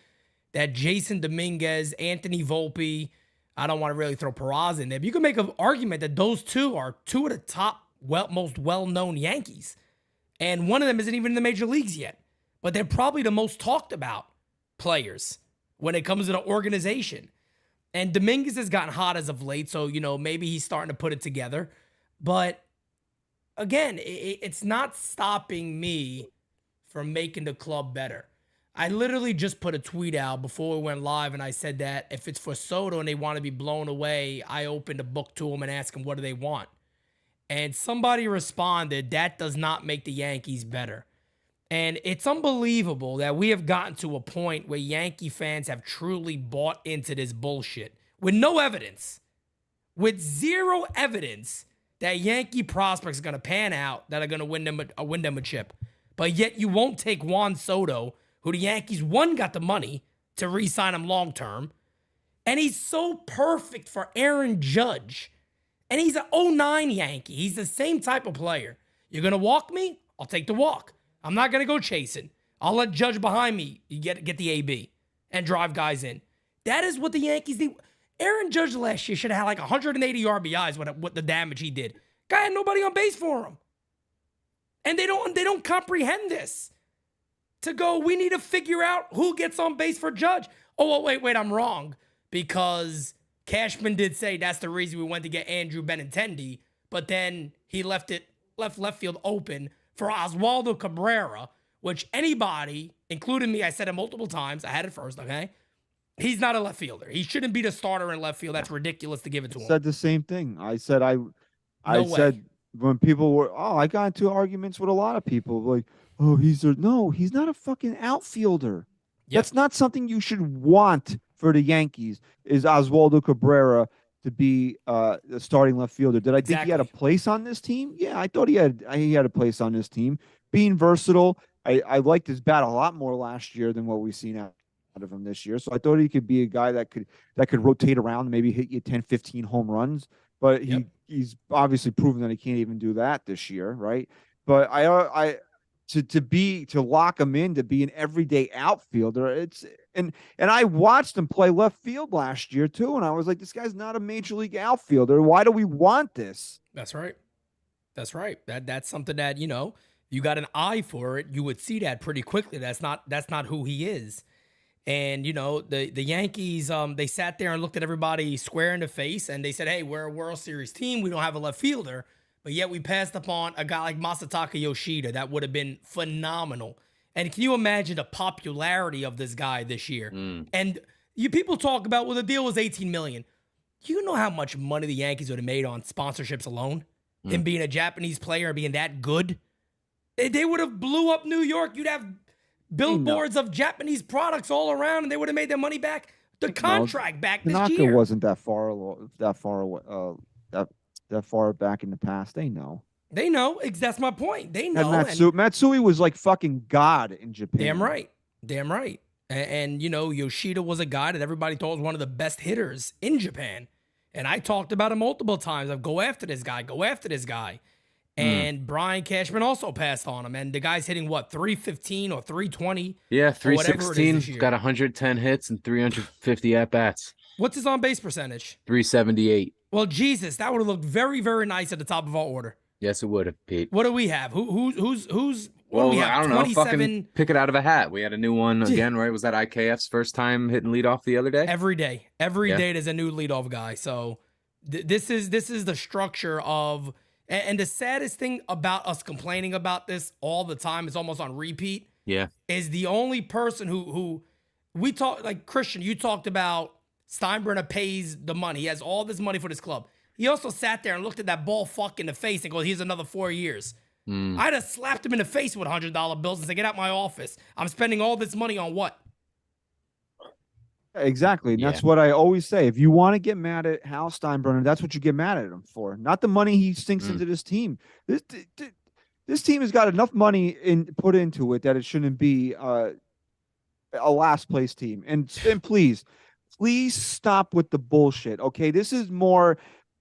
that Jason Dominguez, Anthony Volpe, I don't want to really throw Peraza in there, but you could make an argument that those two are two of the top, most well-known Yankees. And one of them isn't even in the major leagues yet. But they're probably the most talked about players when it comes to the organization. And Dominguez has gotten hot as of late, so, you know, maybe he's starting to put it together. But, again, it's not stopping me from making the club better. I literally just put a tweet out before we went live, and I said that if it's for Soto and they want to be blown away, I open the book to them and ask them what do they want. And somebody responded, that does not make the Yankees better. And it's unbelievable that we have gotten to a point where Yankee fans have truly bought into this bullshit with no evidence, with zero evidence that Yankee prospects are going to pan out, that are going to win them a chip. But yet you won't take Juan Soto, who the Yankees, got the money to re-sign him long-term. And he's so perfect for Aaron Judge. And he's an 09 Yankee. He's the same type of player. You're going to walk me? I'll take the walk. I'm not going to go chasing. I'll let Judge behind me get the AB and drive guys in. That is what the Yankees need. Aaron Judge last year should have had like 180 RBIs with the damage he did. Guy had nobody on base for him. And they don't comprehend this. To go, we need to figure out who gets on base for Judge. Oh, wait, I'm wrong. Because Cashman did say that's the reason we went to get Andrew Benintendi, but then he left left field open for Oswaldo Cabrera, which anybody, including me, I said it multiple times. I had it first, okay? He's not a left fielder. He shouldn't be the starter in left field. That's ridiculous to give it to him. I said the same thing. I said said when people were, I got into arguments with a lot of people like, he's not a fucking outfielder. Yep. That's not something you should want for the Yankees, is Oswaldo Cabrera to be the starting left fielder. Did I think he had a place on this team? Yeah, I thought he had a place on this team. Being versatile, I liked his bat a lot more last year than what we see now. out of him this year. So I thought he could be a guy that could rotate around, maybe hit you 10, 15 home runs. But he's obviously proven that he can't even do that this year, right? But to lock him in to be an everyday outfielder, and I watched him play left field last year too, and I was like, this guy's not a major league outfielder. Why do we want this? That's right. That's right. That's something that, you got an eye for it, you would see that pretty quickly. That's not who he is. And the Yankees, they sat there and looked at everybody square in the face, and they said, "Hey, we're a World Series team. We don't have a left fielder." But yet we passed upon a guy like Masataka Yoshida that would have been phenomenal. And can you imagine the popularity of this guy this year? And people talk about, well, the deal was $18 million. You know how much money the Yankees would have made on sponsorships alone? And being a Japanese player and being that good? They would have blew up New York. You'd have billboards of Japanese products all around, and they would have made their money back. The contract back this Tanaka year. wasn't that far away, that far back in the past. They know. They know. That's my point. They know. And Matsui was like fucking God in Japan. Damn right. And Yoshida was a guy that everybody thought was one of the best hitters in Japan. And I talked about him multiple times. Of go after this guy. And Brian Cashman also passed on him. And the guy's hitting, what, 315 or 320? Yeah, 316. Got 110 hits and 350 at-bats. What's his on-base percentage? 378. Well, Jesus, that would have looked very, very nice at the top of our order. Yes, it would have, Pete. What do we have? Who's Well, we have? I don't know. Fucking pick it out of a hat. We had a new one again, right? Was that IKF's first time hitting leadoff the other day? Every day there's a new leadoff guy. So this is the structure of, and the saddest thing about us complaining about this all the time, is almost on repeat. Yeah, is the only person who we talk, like Christian. You talked about Steinbrenner pays the money. He has all this money for this club. He also sat there and looked at that ball fuck in the face and goes, "Here's another 4 years." I'd have slapped him in the face with $100 bills and said, "Get out my office. I'm spending all this money on what?" Exactly. And that's what I always say. If you want to get mad at Hal Steinbrenner, that's what you get mad at him for. Not the money he sinks into this team. This team has got enough money put into it that it shouldn't be a last place team. And please stop with the bullshit. Okay, this is more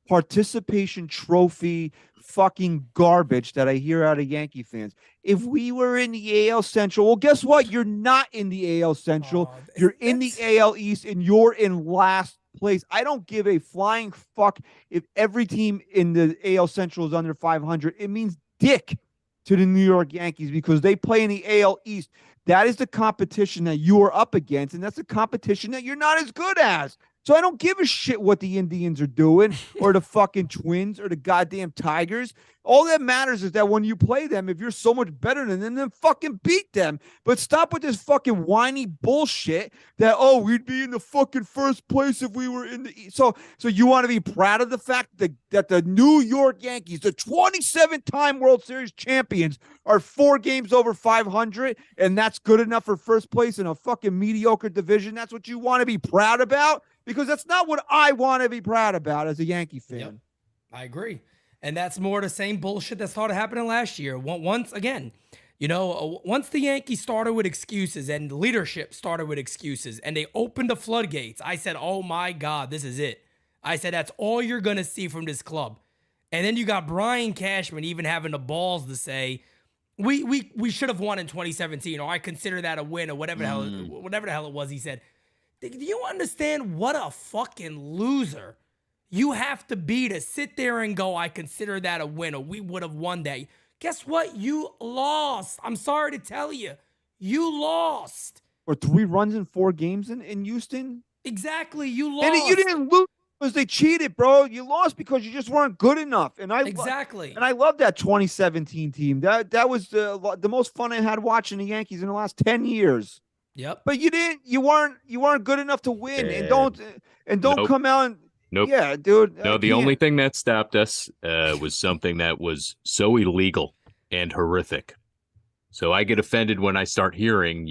participation trophy fucking garbage that I hear out of Yankee fans. If we were in the AL Central, well, guess what? You're not in the AL Central. You're in the AL East, and you're in last place. I don't give a flying fuck if every team in the AL Central is under 500. It means dick to the New York Yankees because they play in the AL East. That is the competition that you are up against, and that's the competition that you're not as good as. So I don't give a shit what the Indians are doing or the fucking Twins or the goddamn Tigers. All that matters is that when you play them, if you're so much better than them, then fucking beat them. But stop with this fucking whiny bullshit that, oh, we'd be in the fucking first place if we were in the East. So you want to be proud of the fact that the New York Yankees, the 27-time World Series champions, are 4 games over 500, and that's good enough for first place in a fucking mediocre division? That's what you want to be proud about? Because that's not what I want to be proud about as a Yankee fan. Yep, I agree. And that's more the same bullshit that started happening last year. Once again, once the Yankees started with excuses and leadership started with excuses and they opened the floodgates, I said, oh my God, this is it. I said, that's all you're going to see from this club. And then you got Brian Cashman even having the balls to say, we should have won in 2017, or I consider that a win, or whatever the hell it was he said. Do you understand what a fucking loser you have to be to sit there and go, I consider that a win, or we would have won that? Guess what? You lost. I'm sorry to tell you. You lost. Or 3 runs in 4 games in Houston? Exactly. You lost. And you didn't lose because they cheated, bro. You lost because you just weren't good enough. And I love that 2017 team. That was the most fun I had watching the Yankees in the last 10 years. Yep. But you weren't good enough to win. And don't come out and Nope. Yeah, dude. No, the only thing that stopped us was something that was so illegal and horrific. So I get offended when I start hearing,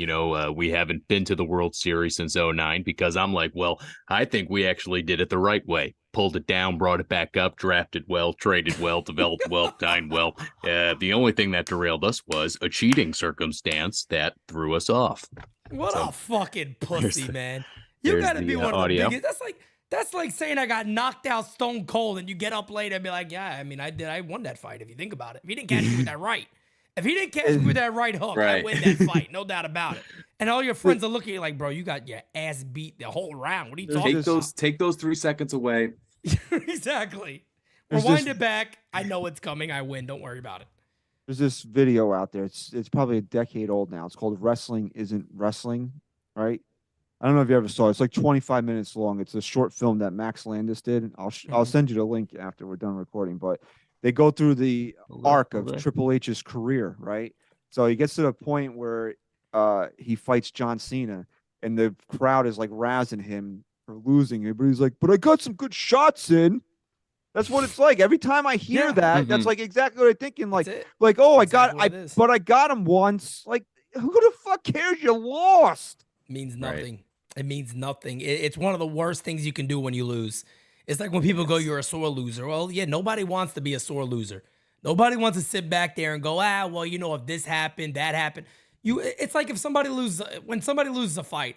we haven't been to the World Series since 2009, because I'm like, well, I think we actually did it the right way. Pulled it down, brought it back up, drafted well, traded well, developed well, dined well. The only thing that derailed us was a cheating circumstance that threw us off. What So, a fucking pussy, man. You there's gotta be the, one of the audio. biggest. That's like saying I got knocked out stone cold and you get up later and be like, yeah, I mean, I won that fight if you think about it. If he didn't catch me with that right. If he didn't catch me with that right hook, I Right. win that fight. No doubt about it. And all your friends are looking at you like, bro, you got your ass beat the whole round. What are you talking about? Take those 3 seconds away. Exactly. There's Rewind this- it back. I know it's coming. I win. Don't worry about it. There's this video out there. It's probably a decade old now. It's called Wrestling Isn't Wrestling, right? I don't know if you ever saw it. It's like 25 minutes long. It's a short film that Max Landis did. I'll send you the link after we're done recording. But they go through the arc of Triple H's career, right? So he gets to the point where he fights John Cena, and the crowd is like razzing him for losing it. But he's like, "But I got some good shots in." That's what it's like. Every time I hear Yeah. that, that's like exactly what I'm thinking. Like, That's it. oh, Exactly what it is. but I got him once. Like, who the fuck cares? You lost. Means Right. nothing. It means nothing. It's one of the worst things you can do when you lose. It's like when people go, you're a sore loser. Well, yeah, nobody wants to be a sore loser. Nobody wants to sit back there and go, well, you know, if this happened, that happened. It's like if when somebody loses a fight.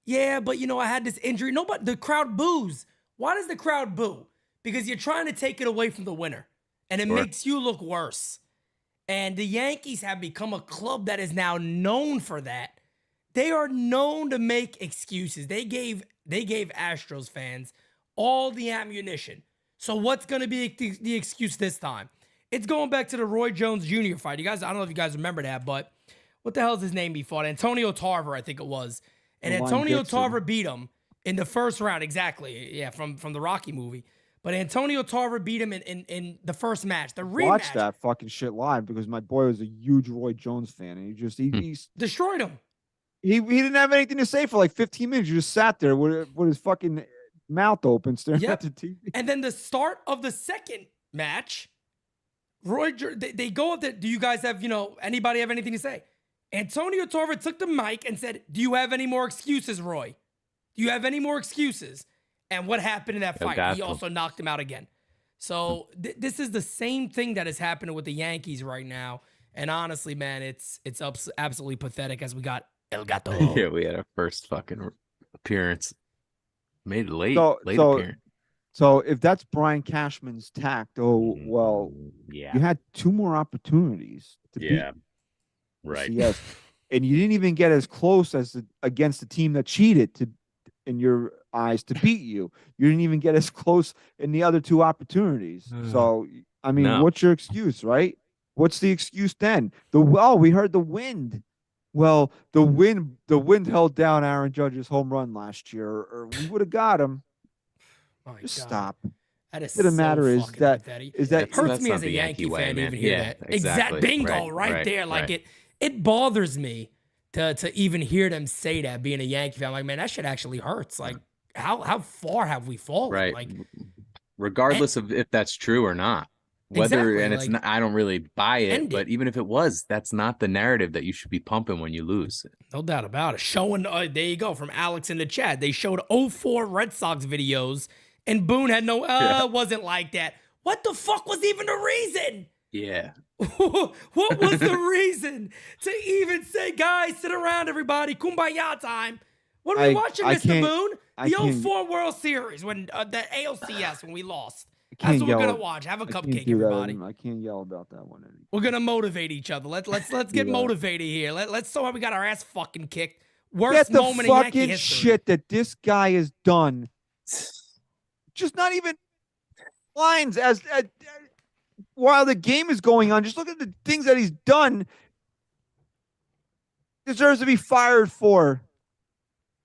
Yeah, but you know, I had this injury. The crowd boos. Why does the crowd boo? Because you're trying to take it away from the winner. And it makes you look worse. And the Yankees have become a club that is now known for that. They are known to make excuses. They gave Astros fans all the ammunition. So what's going to be the excuse this time? It's going back to the Roy Jones Jr. fight. You guys, I don't know if you guys remember that, but what the hell is his name he fought? Antonio Tarver, I think it was. And Antonio Tarver beat him in the first round. Exactly. Yeah, from the Rocky movie. But Antonio Tarver beat him in the first match. The rematch. Watch that fucking shit live because my boy was a huge Roy Jones fan, and he Destroyed him. he didn't have anything to say for like 15 minutes. He just sat there with his fucking mouth open, staring at the TV. And then the start of the second match, they go up there. Do you guys have, anybody have anything to say? Antonio Tarver took the mic and said, "Do you have any more excuses, Roy? Do you have any more excuses?" And what happened in that fight? He also knocked him out again. So this is the same thing that is happening with the Yankees right now. And honestly, man, it's absolutely pathetic as we got El Gato. Yeah, we had our first fucking appearance. Made it late. Late So appearance. So if that's Brian Cashman's tact, well, Yeah. you had 2 more opportunities to beat Right. CS, and you didn't even get as close as against the team that cheated in your eyes to beat you. You didn't even get as close in the other 2 opportunities. So I mean, No. what's your excuse, right? What's the excuse then? We heard the wind. Well, the wind held down Aaron Judge's home run last year, or we would have got him. My Just God. stop. That is The matter so is fucking that pathetic. is that It hurts that's me not as a the Yankee Yankee way, fan to man. even hear Yeah, that. exactly. Bingo, right Right, there. Like right. it bothers me to even hear them say that, being a Yankee fan. Like, man, that shit actually hurts. Like, how far have we fallen? Right. Like, Regardless of if that's true or not. Whether Exactly, and it's like, not, I don't really buy it, end but it. even if it was, that's not the narrative that you should be pumping when you lose. no doubt about it. Showing, there you go, from Alex in the chat. They showed 04 Red Sox videos, and Boone had no, wasn't like that. What the fuck was even the reason? Yeah. What was the reason to even say, guys, sit around, everybody, kumbaya time? What are we watching, Mr. Boone? The 04 World Series, when the ALCS, when we lost. That's what we're gonna watch. Have a cupcake, everybody. I can't yell about that one anymore. We're gonna motivate each other. Let's get motivated here. Let's show how we got our ass fucking kicked. Worst Get the moment in Yankee fucking history. shit that this guy has done. Just not even lines as while the game is going on. Just look at the things that he's done. Deserves to be fired for.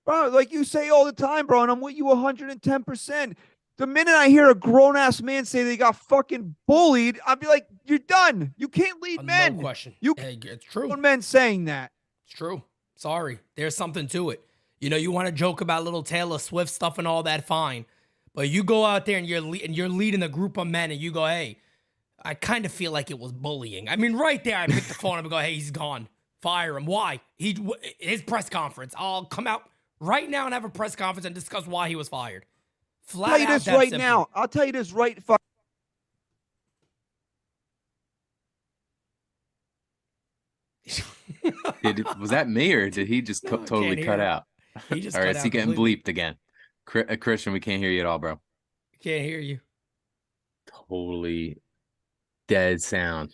Bro, like you say all the time, bro, and I'm with you 110%. The minute I hear a grown-ass man say they got fucking bullied, I'll be like, you're done. You can't lead men. No question. You Hey, it's true. can't men saying that. It's true. Sorry. There's something to it. You want to joke about little Taylor Swift stuff and all that, fine. But you go out there and you're leading a group of men and you go, hey, I kind of feel like it was bullying. I mean, right there, I pick the phone up and go, hey, he's gone. Fire him. Why? His press conference. I'll come out right now and have a press conference and discuss why he was fired. Flat I'll tell you out, this that right simple. now. I'll tell you this right Was that me or did he just No, I totally can't cut hear. out? He just All right, cut is out he getting completely. bleeped again? Christian, we can't hear you at all, bro. Can't hear you. Totally dead sound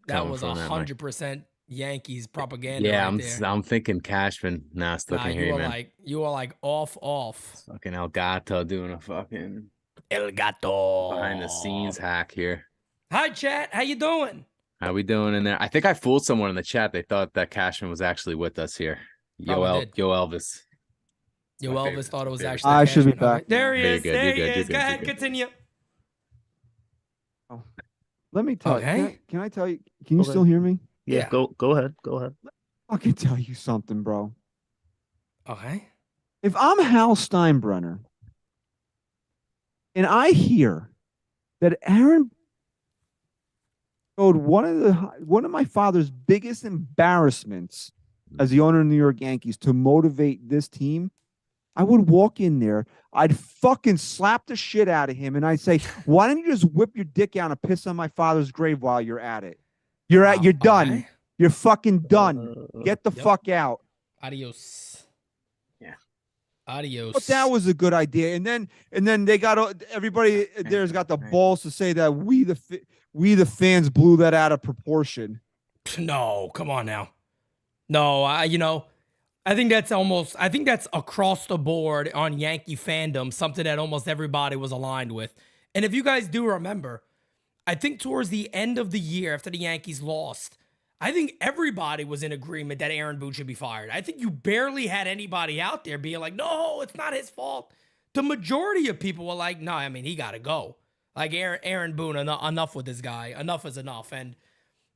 That coming was from that mic. 100% Yankees propaganda Yeah, right there. I'm thinking Cashman. Nah, still Nah, can't hear you, man. you were like off. Fucking El Gato doing a fucking El gato. behind the scenes hack here. Hi, chat. How you doing? How we doing in there? I think I fooled someone in the chat. They thought that Cashman was actually with us here. Probably did. Yo Elvis. Yo, my Elvis favorite. thought it was Favorite. actually I should be Cashman. Okay. back There now. he You're is. good, There you're he good, you're is. good, Go you're ahead, good. continue. Let me tell Okay. you. Can I tell you? Can you Okay. still hear me? Yeah. Go ahead. Go ahead. I can tell you something, bro. Okay. If I'm Hal Steinbrenner and I hear that Aaron showed one of my father's biggest embarrassments as the owner of the New York Yankees to motivate this team, I would walk in there, I'd fucking slap the shit out of him, and I'd say, "Why don't you just whip your dick out and piss on my father's grave while you're at it? You're done. Okay. You're fucking done. Get the Yep. fuck out." Adios. Yeah. Adios. But that was a good idea. And then they got everybody there's got the balls to say that we the fans blew that out of proportion. No, come on now. No, I think that's across the board on Yankee fandom, something that almost everybody was aligned with. And if you guys do remember, I think towards the end of the year after the Yankees lost, I think everybody was in agreement that Aaron Boone should be fired. I think you barely had anybody out there being like, no, it's not his fault. The majority of people were like, no, I mean, he got to go. Like Aaron Boone, enough with this guy. Enough is enough. And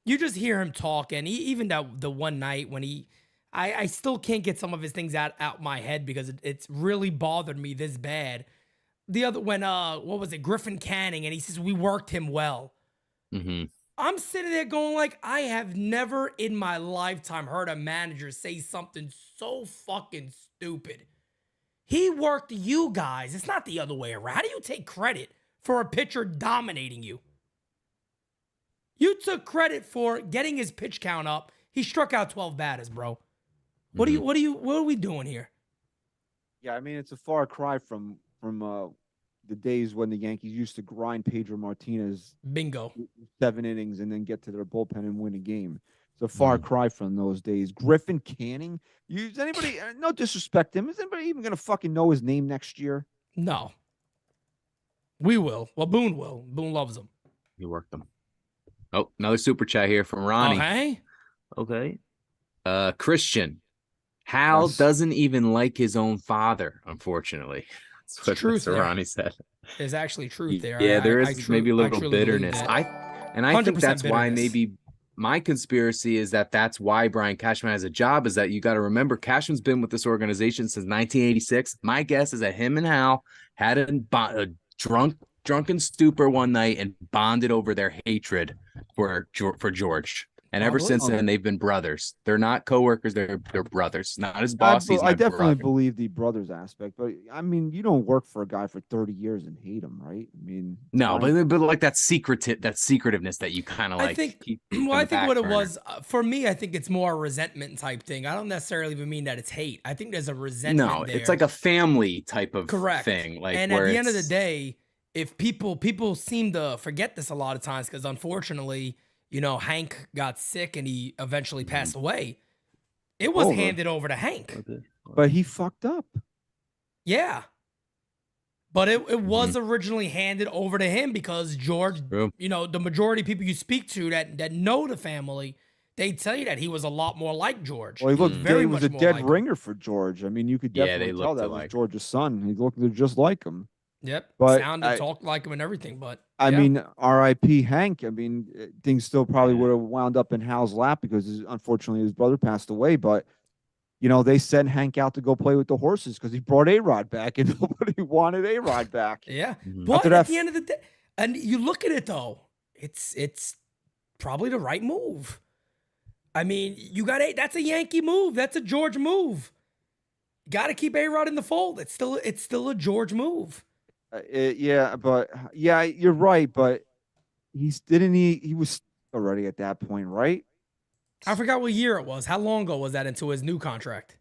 you just hear him talk. And even the one night when I still can't get some of his things out my head because it's really bothered me this bad. The other, when, what was it? Griffin Canning. And he says, we worked him well. Mm-hmm. I'm sitting there going like, I have never in my lifetime heard a manager say something so fucking stupid. He worked you guys. It's not the other way around. How do you take credit for a pitcher dominating you? You took credit for getting his pitch count up. He struck out 12 batters, bro. What are we doing here? Yeah, I mean, it's a far cry from the days when the Yankees used to grind Pedro Martinez Bingo. 7 innings and then get to their bullpen and win a game. It's a far cry from those days. Griffin Canning, is anybody, no disrespect to him, is anybody even going to fucking know his name next year? No. We will. Well, Boone will. Boone loves him. You worked them. Oh, another super chat here from Ronnie. Okay. Christian. Hal Yes. doesn't even like his own father, unfortunately. That's what truth there. Ronnie said. There's actually truth there. Yeah, there is maybe a I little truly believe bitterness. that. I think 100% that's why bitterness. maybe my conspiracy is that's why Brian Cashman has a job, is that you got to remember Cashman's been with this organization since 1986. My guess is that him and Hal had a drunken stupor one night and bonded over their hatred for George. And ever since then, they've been brothers. They're not coworkers. They're brothers. Not his boss. He's my I definitely brother. believe the brothers aspect, but I mean, you don't work for a guy for 30 years and hate him, right? I mean, No, but like that secretiveness that you kind of like. I think. keep Well, on I the think back what it burner. was for me. I think it's more a resentment type thing. I don't necessarily even mean that it's hate. I think there's a resentment. No, there. it's like a family type of Correct thing. Like, and at where the end of the it's- day, if people seem to forget this a lot of times because unfortunately, Hank got sick and he eventually passed away. It was Over. handed over to Hank. Okay. but he fucked up. Yeah. But it was originally handed over to him because George, True. the majority of people you speak to that know the family, they tell you that he was a lot more like George. Well, he looked Very he was much a more dead like him. ringer for George. I mean, you could Yeah, they definitely tell looked that was alike. George's son. He looked just like him. Yep. But Sounded, talked like him and everything. But I yeah. mean, R.I.P. Hank. I mean, things still probably would have wound up in Hal's lap because unfortunately his brother passed away. But they sent Hank out to go play with the horses because he brought A-Rod back, and nobody wanted A-Rod back. Yeah. Mhm. But After at that the end of the day, and you look at it though, it's probably the right move. I mean, that's a Yankee move. That's a George move. Got to keep A-Rod in the fold. It's still a George move. Yeah, you're right. But he was already at that point, right? I forgot what year it was. How long ago was that into his new contract?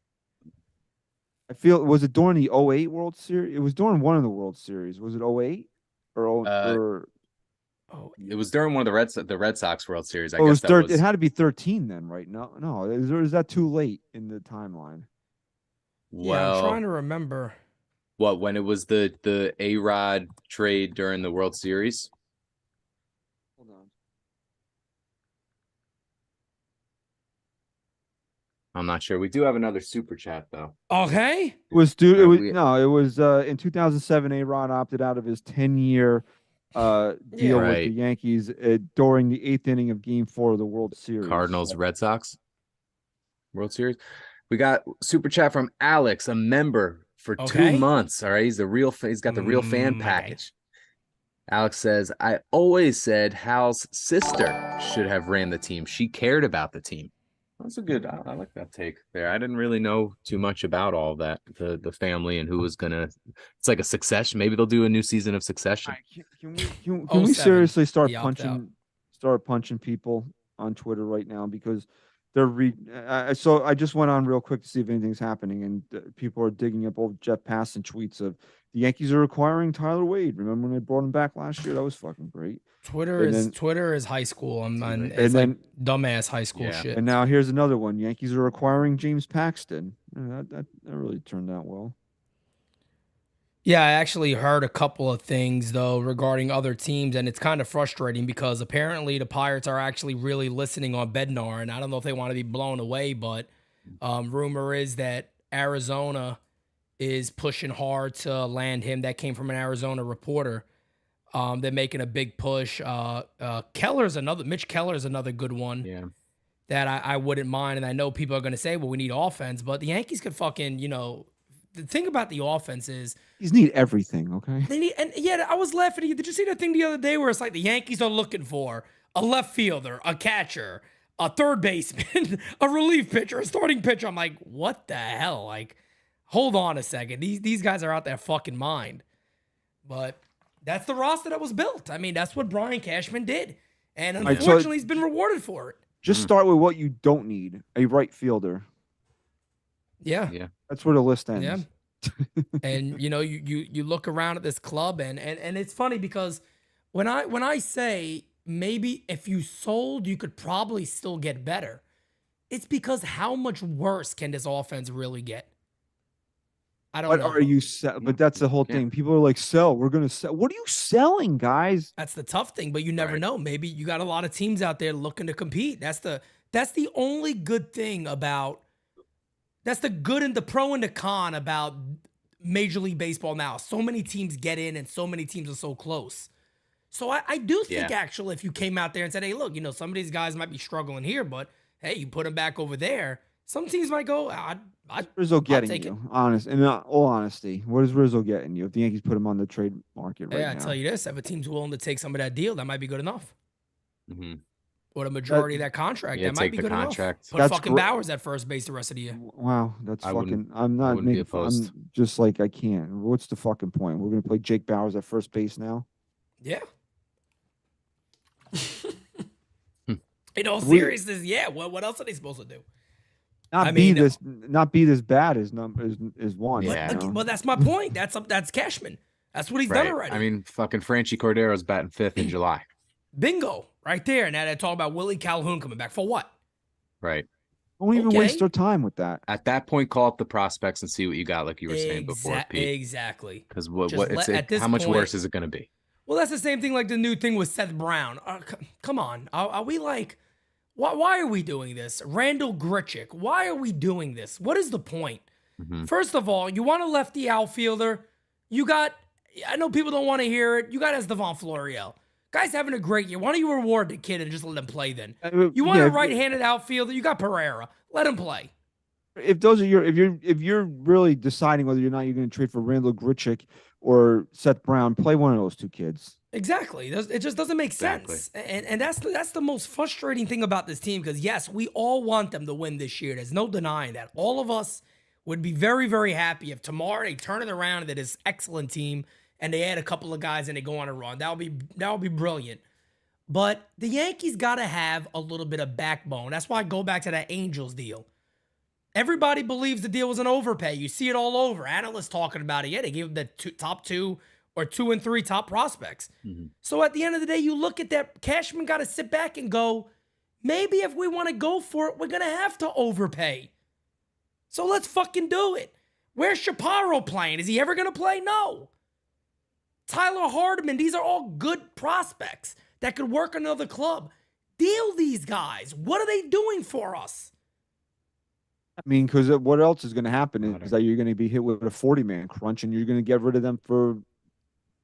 I feel was it during the '08 World Series? It was during one of the World Series. Was it '08 or Oh, It was during one of the Red Sox World Series. I oh, it guess was that third. was It had to be 13 then, right? No. Is that too late in the timeline? yeah, I'm trying to remember. when it was the A-Rod trade during the World Series. Hold on. I'm not sure. We do have another super chat though. Okay. It was due. It Right, was we- no. It was in 2007. A-Rod opted out of his 10-year deal with the Right. Yankees during the 8th inning of Game 4 of the World Series. Cardinals, Red Sox World Series. We got super chat from Alex, a member for Okay. 2 months. All right, he's got the real fan Okay. package. Alex says, "I always said Hal's sister should have ran the team. She cared about the team." That's a good. I like that take there. I didn't really know too much about all that, the family and who was gonna. It's like a Succession. Maybe they'll do a new season of Succession. All right, can we 07, seriously start he opted out. punching people on Twitter right now because they're so I just went on real quick to see if anything's happening and people are digging up old Jeff Passan tweets of the Yankees are acquiring Tyler Wade. Remember when they brought him back last year? That was fucking great. Twitter And is then- Twitter is high school. And It's then- like dumbass high school Yeah. shit. And now here's another one. Yankees are acquiring James Paxton. That really turned out well. Yeah, I actually heard a couple of things though regarding other teams, and it's kind of frustrating because apparently the Pirates are actually really listening on Bednar, and I don't know if they want to be blown away, but rumor is that Arizona is pushing hard to land him. That came from an Arizona reporter. They're making a big push. Mitch Keller's another good one Yeah. that I wouldn't mind, and I know people are going to say, well, we need offense, but the Yankees could fucking, the thing about the offense is He's need everything, okay? they need, and yeah, I was laughing at you. Did you see that thing the other day where it's like the Yankees are looking for a left fielder, a catcher, a third baseman, a relief pitcher, a starting pitcher? I'm like, what the hell? Like, hold on a second. These guys are out their fucking mind. But that's the roster that was built. I mean, that's what Brian Cashman did. And Right, so- unfortunately, he's been rewarded for it. Just start with what you don't need. A right fielder. Yeah. Yeah. That's where the list ends. Yeah. And you look around at this club and it's funny because when I say maybe if you sold you could probably still get better, it's because how much worse can this offense really get? I don't What know. are you but that's the whole Yeah. thing. People are like, sell. We're gonna sell. What are you selling, guys? That's the tough thing, but you never Right. know. Maybe you got a lot of teams out there looking to compete. That's the only good thing about that's the good and the pro and the con about Major League Baseball now. So many teams get in and so many teams are so close. So I do think Yeah. actually if you came out there and said, hey, look, some of these guys might be struggling here, but hey, you put them back over there. Some teams might go, Rizzo getting take it. you? Honest, in all honesty, what is Rizzo getting you? If the Yankees put him on the trade market right yeah, I now, tell you this, if a team's willing to take some of that deal, that might be good enough. Mm-hmm. Or the majority of that contract, Yeah, that might take be the good contract. enough. Put That's fucking great. Bowers at first base the rest of the year. wow, that's I wouldn't- fucking. I'm I not wouldn't be making. opposed. I'm just like I can't. What's the fucking point? We're gonna play Jake Bowers at first base now. Yeah. In all We- seriousness, yeah. What else are they supposed to do? Not I be mean, this bad as is one. Yeah. you know? But that's my point. That's Cashman. That's what he's done already. I mean, fucking Franchi Cordero's batting fifth in July. Bingo, right there. Now they're talking about Willie Calhoun coming back for what? Right. Don't even okay. waste our time with that. At that point, call up the prospects and see what you got, like you were saying before, Pete. Exactly. Because Just at this how much point- worse is it going to be? Well, that's the same thing like the new thing with Seth Brown. Come on. Are we like, why are we doing this? Randall Grichuk, why are we doing this? What is the point? Mhm. First of all, you want a lefty outfielder. I know people don't want to hear it. You got Estevan Florial. Guy's having a great year. Why don't you reward the kid and just let him play then? You want Yeah, a right-handed outfielder? You got Pereira. Let him play. if those are if you're really deciding whether or not you're going to trade for Randall Grichuk or Seth Brown, play one of those two kids. Exactly. It just doesn't make Exactly. sense. And that's the most frustrating thing about this team because, yes, we all want them to win this year. There's no denying that. All of us would be very, very happy if tomorrow they turn it around and they're this excellent team and they add a couple of guys and they go on a run. That would be brilliant. But the Yankees got to have a little bit of backbone. That's why I go back to that Angels deal. Everybody believes the deal was an overpay. You see it all over. Analysts talking about it. Yeah, they gave them the top 2 or 2 and 3 top prospects. So at the end of the day, you look at that. Cashman got to sit back and go, maybe if we want to go for it, we're going to have to overpay. So let's fucking do it. Where's Shapiro playing? Is he ever going to play? No. Tyler Hardiman, these are all good prospects that could work another club. Deal these guys. What are they doing for us? I mean, because what else is going to happen is that you're going to be hit with a 40-man crunch, and you're going to get rid of them for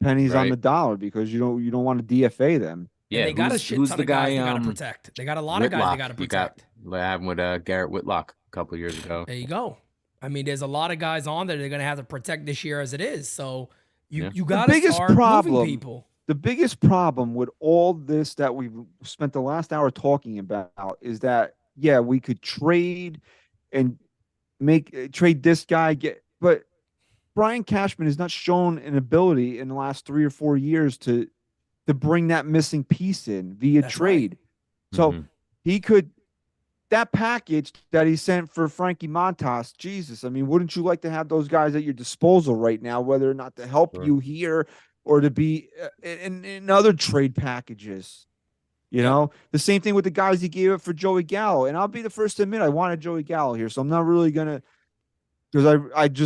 pennies on Right. the dollar because you don't want to DFA them. Yeah, And they got a who's- shit who's ton the of guys guy, they got to protect. They got a lot of guys they got to protect. You got happened with Garrett Whitlock a couple years ago. There you go. I mean, there's a lot of guys on there they're going to have to protect this year as it is. So you got to biggest start problem- moving people. The biggest problem with all this that we've spent the last hour talking about is that, yeah, we could trade and trade this guy, but Brian Cashman has not shown an ability in the last 3 or 4 years to bring that missing piece in via That's trade. So Mhm. he could, that package that he sent for Frankie Montas, Jesus, I mean, wouldn't you like to have those guys at your disposal right now, whether or not to help Sure. you here or to be in other trade packages? You know, the same thing with the guys he gave up for Joey Gallo. And I'll be the first to admit I wanted Joey Gallo here. So I'm not really going to, because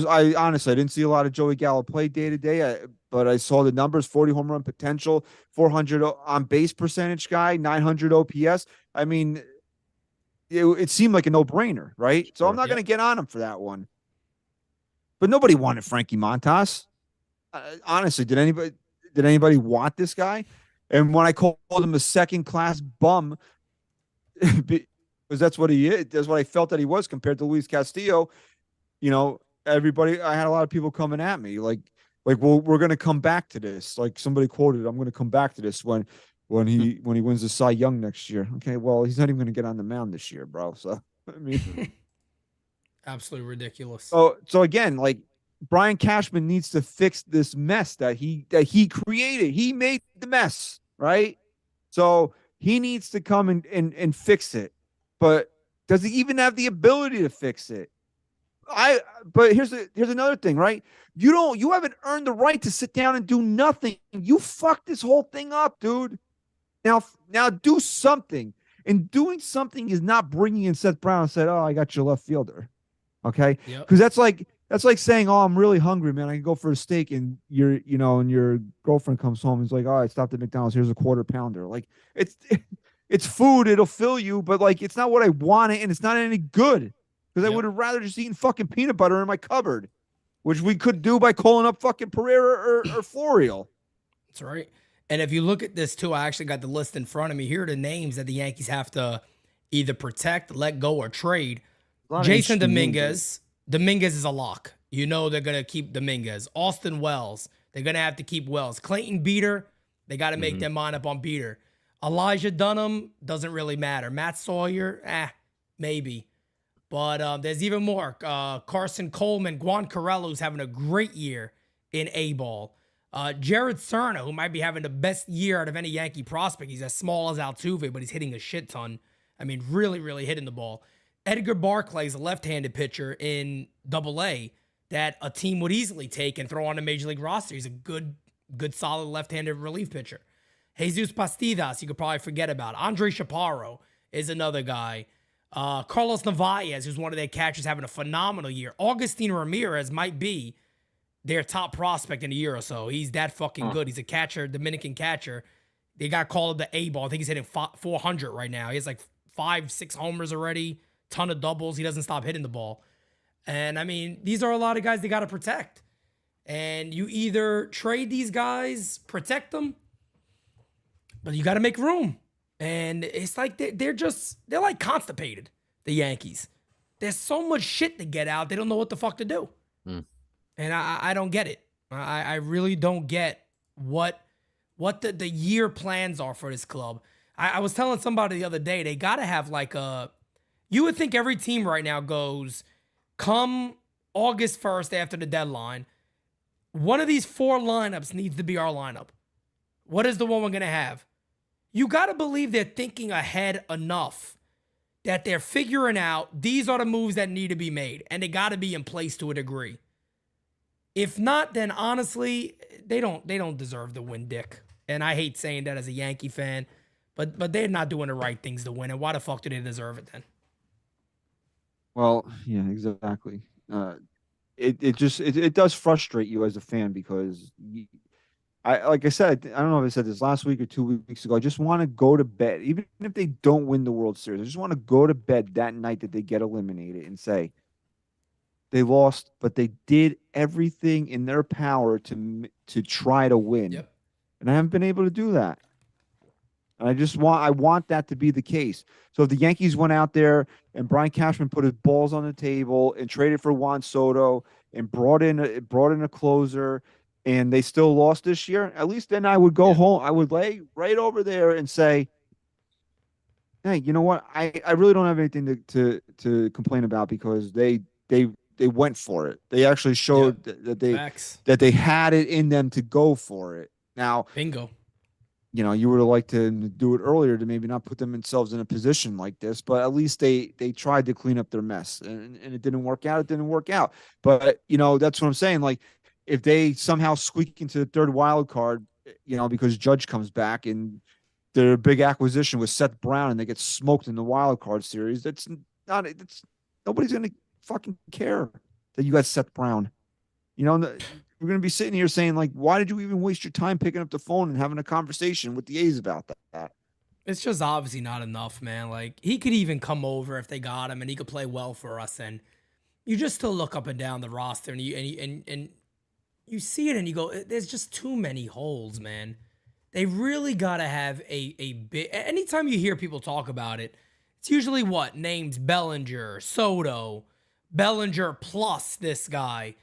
I honestly, I didn't see a lot of Joey Gallo play day to day, but I saw the numbers: 40 home run potential, 400 on base percentage guy, 900 OPS. I mean, it seemed like a no brainer, right? So I'm not going to get on him for that one. But nobody wanted Frankie Montas. Honestly, did anybody want this guy? And when I called him a second class bum, because that's what he is, that's what I felt that he was compared to Luis Castillo. You know, I had a lot of people coming at me like, well, we're going to come back to this. Like somebody quoted, I'm going to come back to this when he wins the Cy Young next year. Okay, well, he's not even going to get on the mound this year, bro. So, I mean, Absolutely ridiculous. so again, like Brian Cashman needs to fix this mess that he created. He made the mess, right? So he needs to come and fix it. But does he even have the ability to fix it? But here's another thing, right? You haven't earned the right to sit down and do nothing. You fucked this whole thing up, dude. Now do something. And doing something is not bringing in Seth Brown and said, "Oh, I got your left fielder." Okay? Because that's like saying, "Oh, I'm really hungry, man. I can go for a steak," and and your girlfriend comes home and is like, "Oh, I stopped at McDonald's. Here's a quarter pounder." Like it's food, it'll fill you, but like it's not what I wanted, and it's not any good. Because I would have rather just eaten fucking peanut butter in my cupboard, which we could do by calling up fucking Pereira or Florial. That's right. And if you look at this too, I actually got the list in front of me. Here are the names that the Yankees have to either protect, let go, or trade. Jason Dominguez. Dominguez is a lock. You know they're going to keep Dominguez. Austin Wells. They're going to have to keep Wells. Clayton Beater. They got to make their mind up on Beater. Elijah Dunham. Doesn't really matter. Matt Sawyer. Maybe. But there's even more. Carson Coleman. Juan Carello's having a great year in A-ball. Jared Serna, who might be having the best year out of any Yankee prospect. He's as small as Altuve, but he's hitting a shit ton. I mean, really, really hitting the ball. Edgar Barclay is a left-handed pitcher in Double-A that a team would easily take and throw on a major league roster. He's a good, solid left-handed relief pitcher. Jesus Pastidas, you could probably forget about. Andre Shapiro is another guy. Carlos Narvaez, who's one of their catchers, having a phenomenal year. Augustine Ramirez might be their top prospect in a year or so. He's that fucking good. He's a catcher, Dominican catcher. They got called the A-ball. I think he's hitting 400 right now. He has like 5-6 homers already, ton of doubles. He doesn't stop hitting the ball. And I mean, these are a lot of guys they got to protect. And you either trade these guys, protect them, but you got to make room. And it's like they're like constipated, the Yankees. There's so much shit to get out. They don't know what the fuck to do. And I don't get it. I really don't get what the year plans are for this club. I was telling somebody the other day, they got to have like you would think every team right now goes, come August 1st after the deadline, one of these 4 lineups needs to be our lineup. What is the one we're going to have? you got to believe they're thinking ahead enough that they're figuring out these are the moves that need to be made, and they got to be in place to a degree. If not, then honestly, they don't deserve to win, Dick. And I hate saying that as a Yankee fan, but they're not doing the right things to win. And why the fuck do they deserve it then? Well, yeah, exactly. It does frustrate you as a fan because like I said, I don't know if I said this last week or 2 weeks ago. I just want to go to bed, even if they don't win the World Series. I just want to go to bed that night that they get eliminated and say they lost, but they did everything in their power to try to win, Yep. and I haven't been able to do that. And I want that to be the case. So if the Yankees went out there and Brian Cashman put his balls on the table and traded for Juan Soto and brought in a closer, and they still lost this year, at least then I would go home. I would lay right over there and say, hey, you know what? I really don't have anything to complain about because they went for it. They actually showed that they had it in them to go for it. Now, bingo. You know, you would have liked to do it earlier to maybe not put themselves in a position like this, but at least they tried to clean up their mess, and it didn't work out. It didn't work out. But, you know, that's what I'm saying. Like, if they somehow squeak into the third wild card, you know, because Judge comes back and their big acquisition was Seth Brown and they get smoked in the wild card series, nobody's going to fucking care that you got Seth Brown. You know, we're going to be sitting here saying, like, why did you even waste your time picking up the phone and having a conversation with the A's about that? It's just obviously not enough, man. Like, he could even come over if they got him and he could play well for us. And you just still look up and down the roster and you see it and you go, there's just too many holes, man. They really got to have a big, anytime you hear people talk about it, it's usually what? Names Bellinger, Soto, Bellinger plus this guy.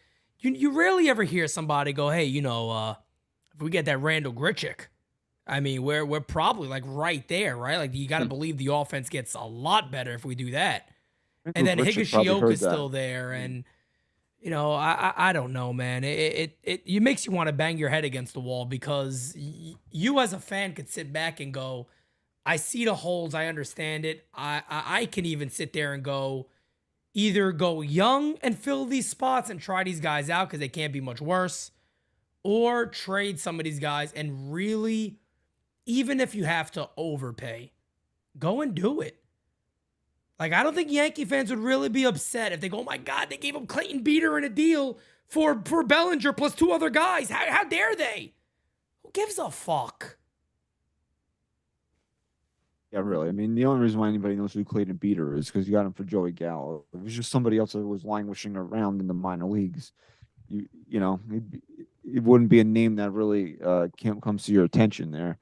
You rarely ever hear somebody go, hey, you know, if we get that Randall Grichuk, I mean, we're probably like right there, right? Like, you got to believe the offense gets a lot better if we do that. And then Higashioka's still there, and you know, I don't know, man. It makes you want to bang your head against the wall because you as a fan could sit back and go, I see the holes, I understand it. I can even sit there and go, either go young and fill these spots and try these guys out because they can't be much worse, or trade some of these guys and really, even if you have to overpay, go and do it. Like, I don't think Yankee fans would really be upset if they go, oh my God, they gave him Clayton Beeter in a deal for Bellinger plus two other guys. How dare they? Who gives a fuck? Yeah, really. I mean, the only reason why anybody knows who Clayton Beeter is because you got him for Joey Gallo. If it was just somebody else that was languishing around in the minor leagues, you know, it wouldn't be a name that really comes to your attention there.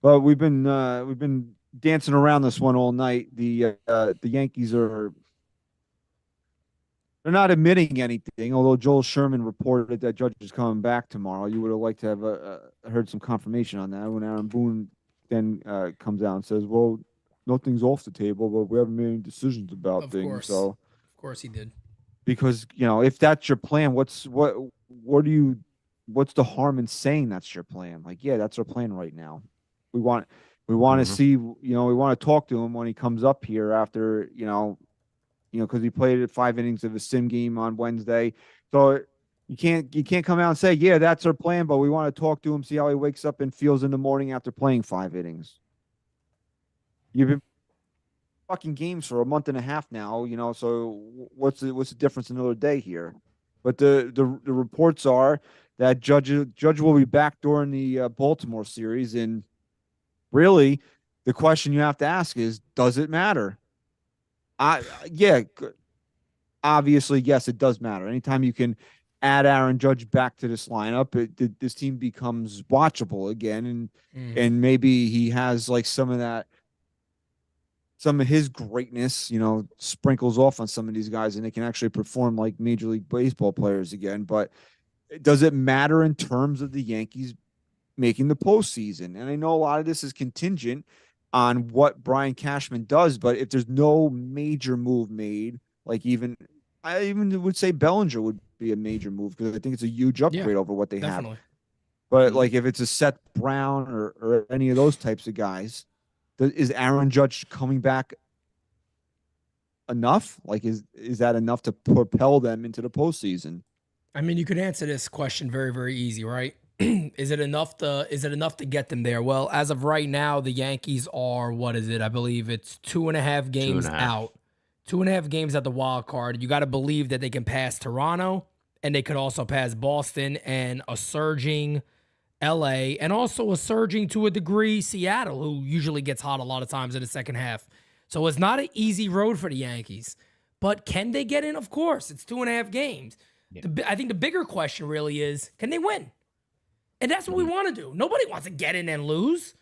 But we've been dancing around this one all night. The Yankees they're not admitting anything. Although Joel Sherman reported that Judge is coming back tomorrow, you would have liked to have heard some confirmation on that when Aaron Boone then comes out and says, well, nothing's off the table, but we haven't made any decisions about things. Course. So, of course he did. Because, you know, if that's your plan, what's the harm in saying that's your plan? Like, yeah, that's our plan right now. We want to see, you know, we want to talk to him when he comes up here after, you know, because he played 5 innings of a sim game on Wednesday. So you can't come out and say, yeah, that's our plan, but we want to talk to him, see how he wakes up and feels in the morning after playing 5 innings. You've been fucking games for a month and a half now, you know, so what's the difference another day here? But the reports are that Judge will be back during the Baltimore series, and really the question you have to ask is, does it matter? Yeah, obviously, yes, it does matter. Anytime you can add Aaron Judge back to this lineup, this team becomes watchable again, and maybe he has like some of his greatness, you know, sprinkles off on some of these guys, and they can actually perform like Major League Baseball players again. But does it matter in terms of the Yankees making the postseason? And I know a lot of this is contingent on what Brian Cashman does, but if there's no major move made, like I even would say Bellinger would be a major move because I think it's a huge upgrade over what they have. But like if it's a Seth Brown or any of those types of guys, is Aaron Judge coming back enough? Like is that enough to propel them into the postseason? I mean, you could answer this question very, very easy, right? Is it enough to get them there? Well, as of right now, the Yankees are, what is it? I believe it's 2.5 games out. 2.5 games at the wild card. You got to believe that they can pass Toronto, and they could also pass Boston and a surging LA, and also a surging to a degree Seattle, who usually gets hot a lot of times in the second half. So it's not an easy road for the Yankees. But can they get in? Of course. It's 2.5 games. Yeah. I think the bigger question really is, can they win? And that's what we want to do. Nobody wants to get in and lose.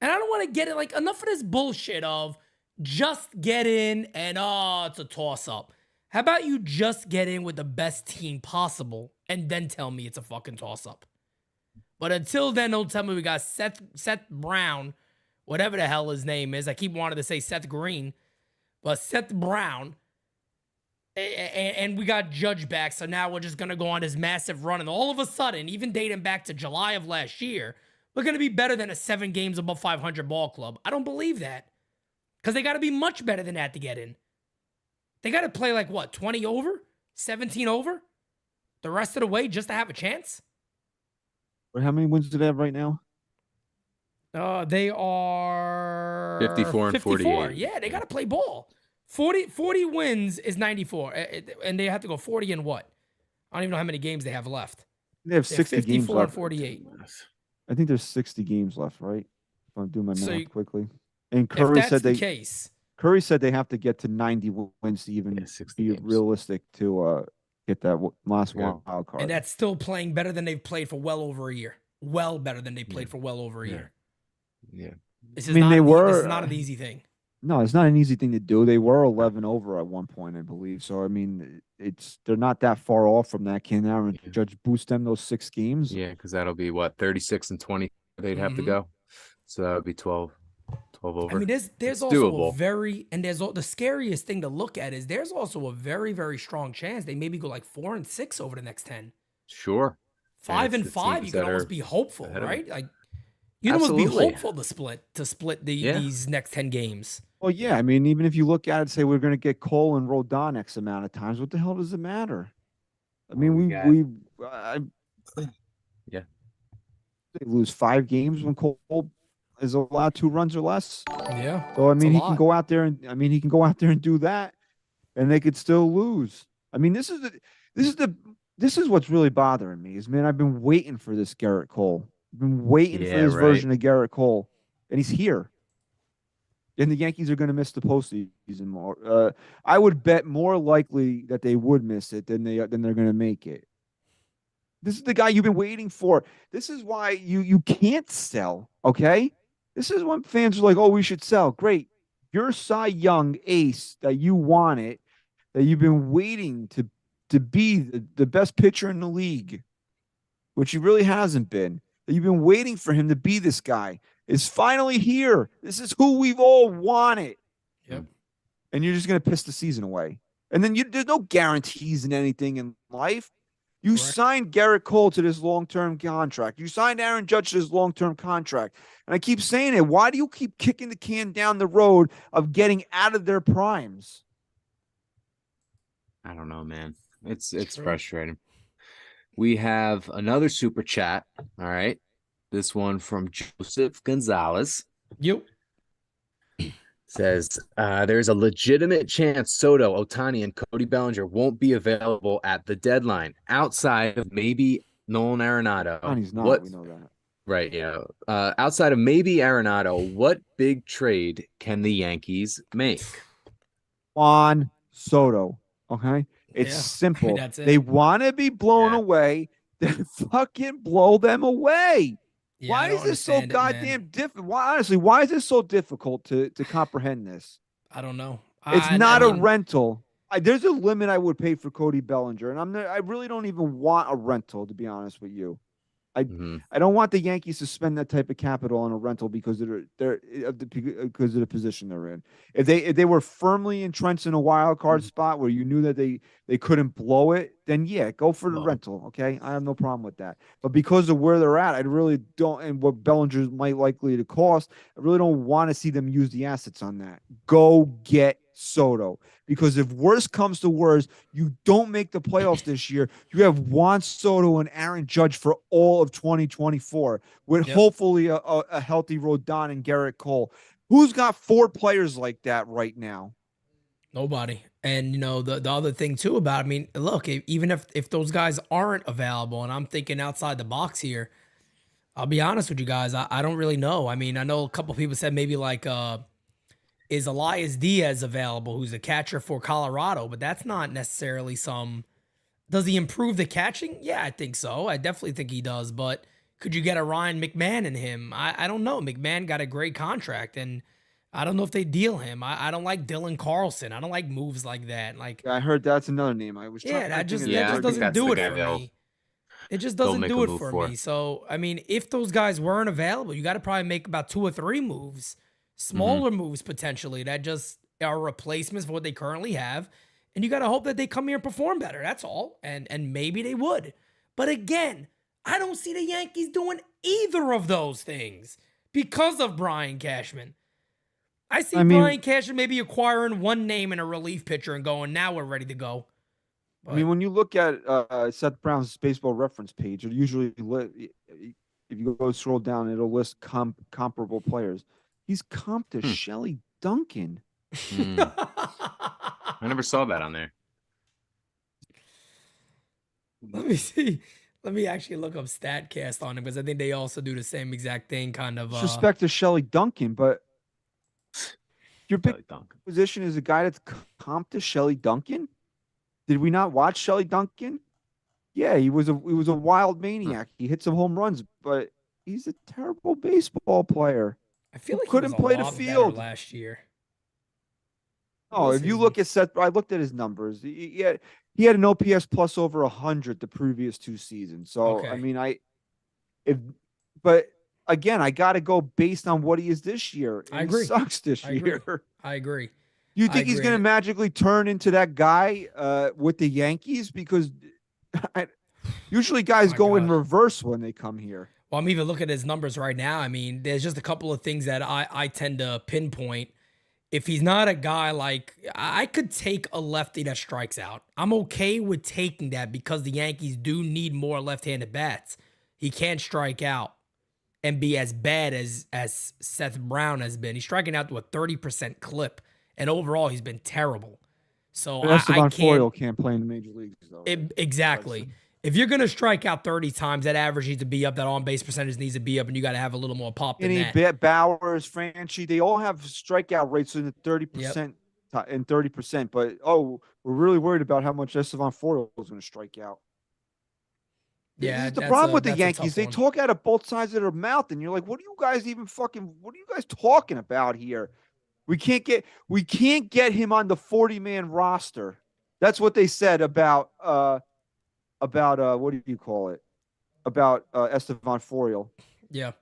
And I don't want to get it, like, enough of this bullshit of just get in and, it's a toss-up. How about you just get in with the best team possible and then tell me it's a fucking toss-up? But until then, don't tell me we got Seth Brown, whatever the hell his name is. I keep wanting to say Seth Green, but Seth Brown. And we got Judge back, so now we're just going to go on this massive run. And all of a sudden, even dating back to July of last year, we're going to be better than a 7 games above 500 ball club. I don't believe that. Because they got to be much better than that to get in. They got to play like, what, 20 over? 17 over? The rest of the way just to have a chance? How many wins do they have right now? They are 54 and 48. Yeah, they got to play ball. 40 wins is 94. And they have to go 40 and what? I don't even know how many games they have left. They have 60 games 54 left. and 48. I think there's 60 games left, right? If I'm doing my math quickly. And Curry said Curry said they have to get to 90 wins to even be realistic to get that last wild card. And that's still playing better than they've played for well over a year. Well better than they played for well over a year. Yeah. This is not an easy thing. No, it's not an easy thing to do. They were 11 over at one point, I believe. So I mean, they're not that far off from that. Can Aaron Judge boost them those 6 games? Yeah, because that'll be what 36 and 20 they'd have to go. So that would be 12 over. I mean, there's also doable. The scariest thing to look at is there's also a very, very strong chance they maybe go like 4 and 6 over the next 10. Sure. 5 and 5, you can almost be hopeful, right? Like you can almost be hopeful to split these next 10 games. Well, yeah. I mean, even if you look at it, say we're going to get Cole and Rodon X amount of times, what the hell does it matter? I mean, they lose 5 games when Cole is allowed 2 runs or less. Yeah. So I mean, he can go out there and do that, and they could still lose. I mean, this is what's really bothering me is, man, I've been waiting for this Garrett Cole. I've been waiting for this version of Garrett Cole, and he's here. And the Yankees are going to miss the postseason more. I would bet more likely that they would miss it than they're going to make it. This is the guy you've been waiting for. This is why you can't sell. Okay, this is when fans are like, "Oh, we should sell." Great, your Cy Young ace that you wanted, that you've been waiting to be the best pitcher in the league, which he really hasn't been. That you've been waiting for him to be this guy. Is finally here. This is who we've all wanted. Yep. And you're just going to piss the season away. And then there's no guarantees in anything in life. You signed Garrett Cole to this long-term contract. You signed Aaron Judge to this long-term contract. And I keep saying it. Why do you keep kicking the can down the road of getting out of their primes? I don't know, man. It's frustrating. We have another super chat. All right. This one from Joseph Gonzalez. Yep. Says, there's a legitimate chance Soto, Ohtani, and Cody Bellinger won't be available at the deadline outside of maybe Nolan Arenado. Ohtani's not. We know that. Right, yeah. Outside of maybe Arenado, what big trade can the Yankees make? Juan Soto. Okay? It's simple. That's it. They want to be blown away. Then fucking blow them away. Yeah, why is this so goddamn difficult? Why is this so difficult to comprehend this? I don't know. It's not a rental. There's a limit I would pay for Cody Bellinger, and I really don't even want a rental, to be honest with you. I don't want the Yankees to spend that type of capital on a rental because of the position they're in. If they were firmly entrenched in a wild card spot where you knew that they couldn't blow it, then yeah, go for the Well, rental. Okay, I have no problem with that. But because of where they're at, I really don't, and what Bellinger might likely to cost, I really don't want to see them use the assets on that. Go get Soto, because if worse comes to worse, you don't make the playoffs this year. You have Juan Soto and Aaron Judge for all of 2024, with Yep. hopefully a healthy Rodon and Garrett Cole. Who's got 4 players like that right now? Nobody. And the other thing too about, I mean, look, even if those guys aren't available, and I'm thinking outside the box here, I'll be honest with you guys, I don't really know. I mean, I know a couple people said maybe like is Elias Diaz available, who's a catcher for Colorado, but that's not necessarily some. Does he improve the catching? Yeah, I think so. I definitely think he does. But could you get a Ryan McMahon in him? I don't know. McMahon got a great contract, and I don't know if they deal him. I don't like Dylan Carlson. I don't like moves like that. Like, I heard that's another name. I was yeah, trying that to just think that of just the doesn't that's do the it guy for they'll- me. It just they'll doesn't make do a it move for for. me. So, I mean, if those guys weren't available, you got to probably make about 2 or 3 moves, smaller moves potentially that just are replacements for what they currently have. And you got to hope that they come here and perform better. That's all. And maybe they would. But again, I don't see the Yankees doing either of those things because of Brian Cashman. I see I mean- Brian Cashman maybe acquiring one name and a relief pitcher and going, now we're ready to go. I mean, when you look at Seth Brown's baseball reference page, it usually if you go scroll down, it'll list comparable players. He's comped to Shelly Duncan. I never saw that on there. Let me see. Let me actually look up StatCast on him because I think they also do the same exact thing, kind of. Disrespect to Shelly Duncan, but your pick Really don't. position is a guy that's comped to Shelly Duncan. Did we not watch Shelly Duncan? Yeah, he was a wild maniac. He hit some home runs, but he's a terrible baseball player. I feel Who like couldn't he was play a the lot better field. last year. Oh, What if was you his- look at Seth, I looked at his numbers. He had an OPS plus over 100 the previous 2 seasons. So Okay. I mean, but again, I got to go based on what he is this year. And I agree. He sucks this I agree. year. I agree. You I think he's agree. going to magically turn into that guy with the Yankees? Because usually guys My go in God. reverse when they come here. Well, I'm even looking at his numbers right now. I mean, there's just a couple of things that I tend to pinpoint. If he's not a guy like, I could take a lefty that strikes out. I'm okay with taking that because the Yankees do need more left-handed bats. He can't strike out and be as bad as Seth Brown has been. He's striking out to a 30% clip, and overall he's been terrible. So But I Esteban can't. Foyle can't play in the major leagues, though. Right? Exactly. If you're going to strike out 30 times, that average needs to be up. That on-base percentage needs to be up, and you got to have a little more pop than that. Bowers, Franchi, they all have strikeout rates in the 30% and 30%. But we're really worried about how much Esteban Foyle is going to strike out. Yeah, This is the that's problem a- with the that's a Yankees. tough They one. talk out of both sides of their mouth, and you're like, what are you guys talking about here? We can't get him on the 40-man roster. That's what they said about what do you call it? About Esteban Foyle. Yeah.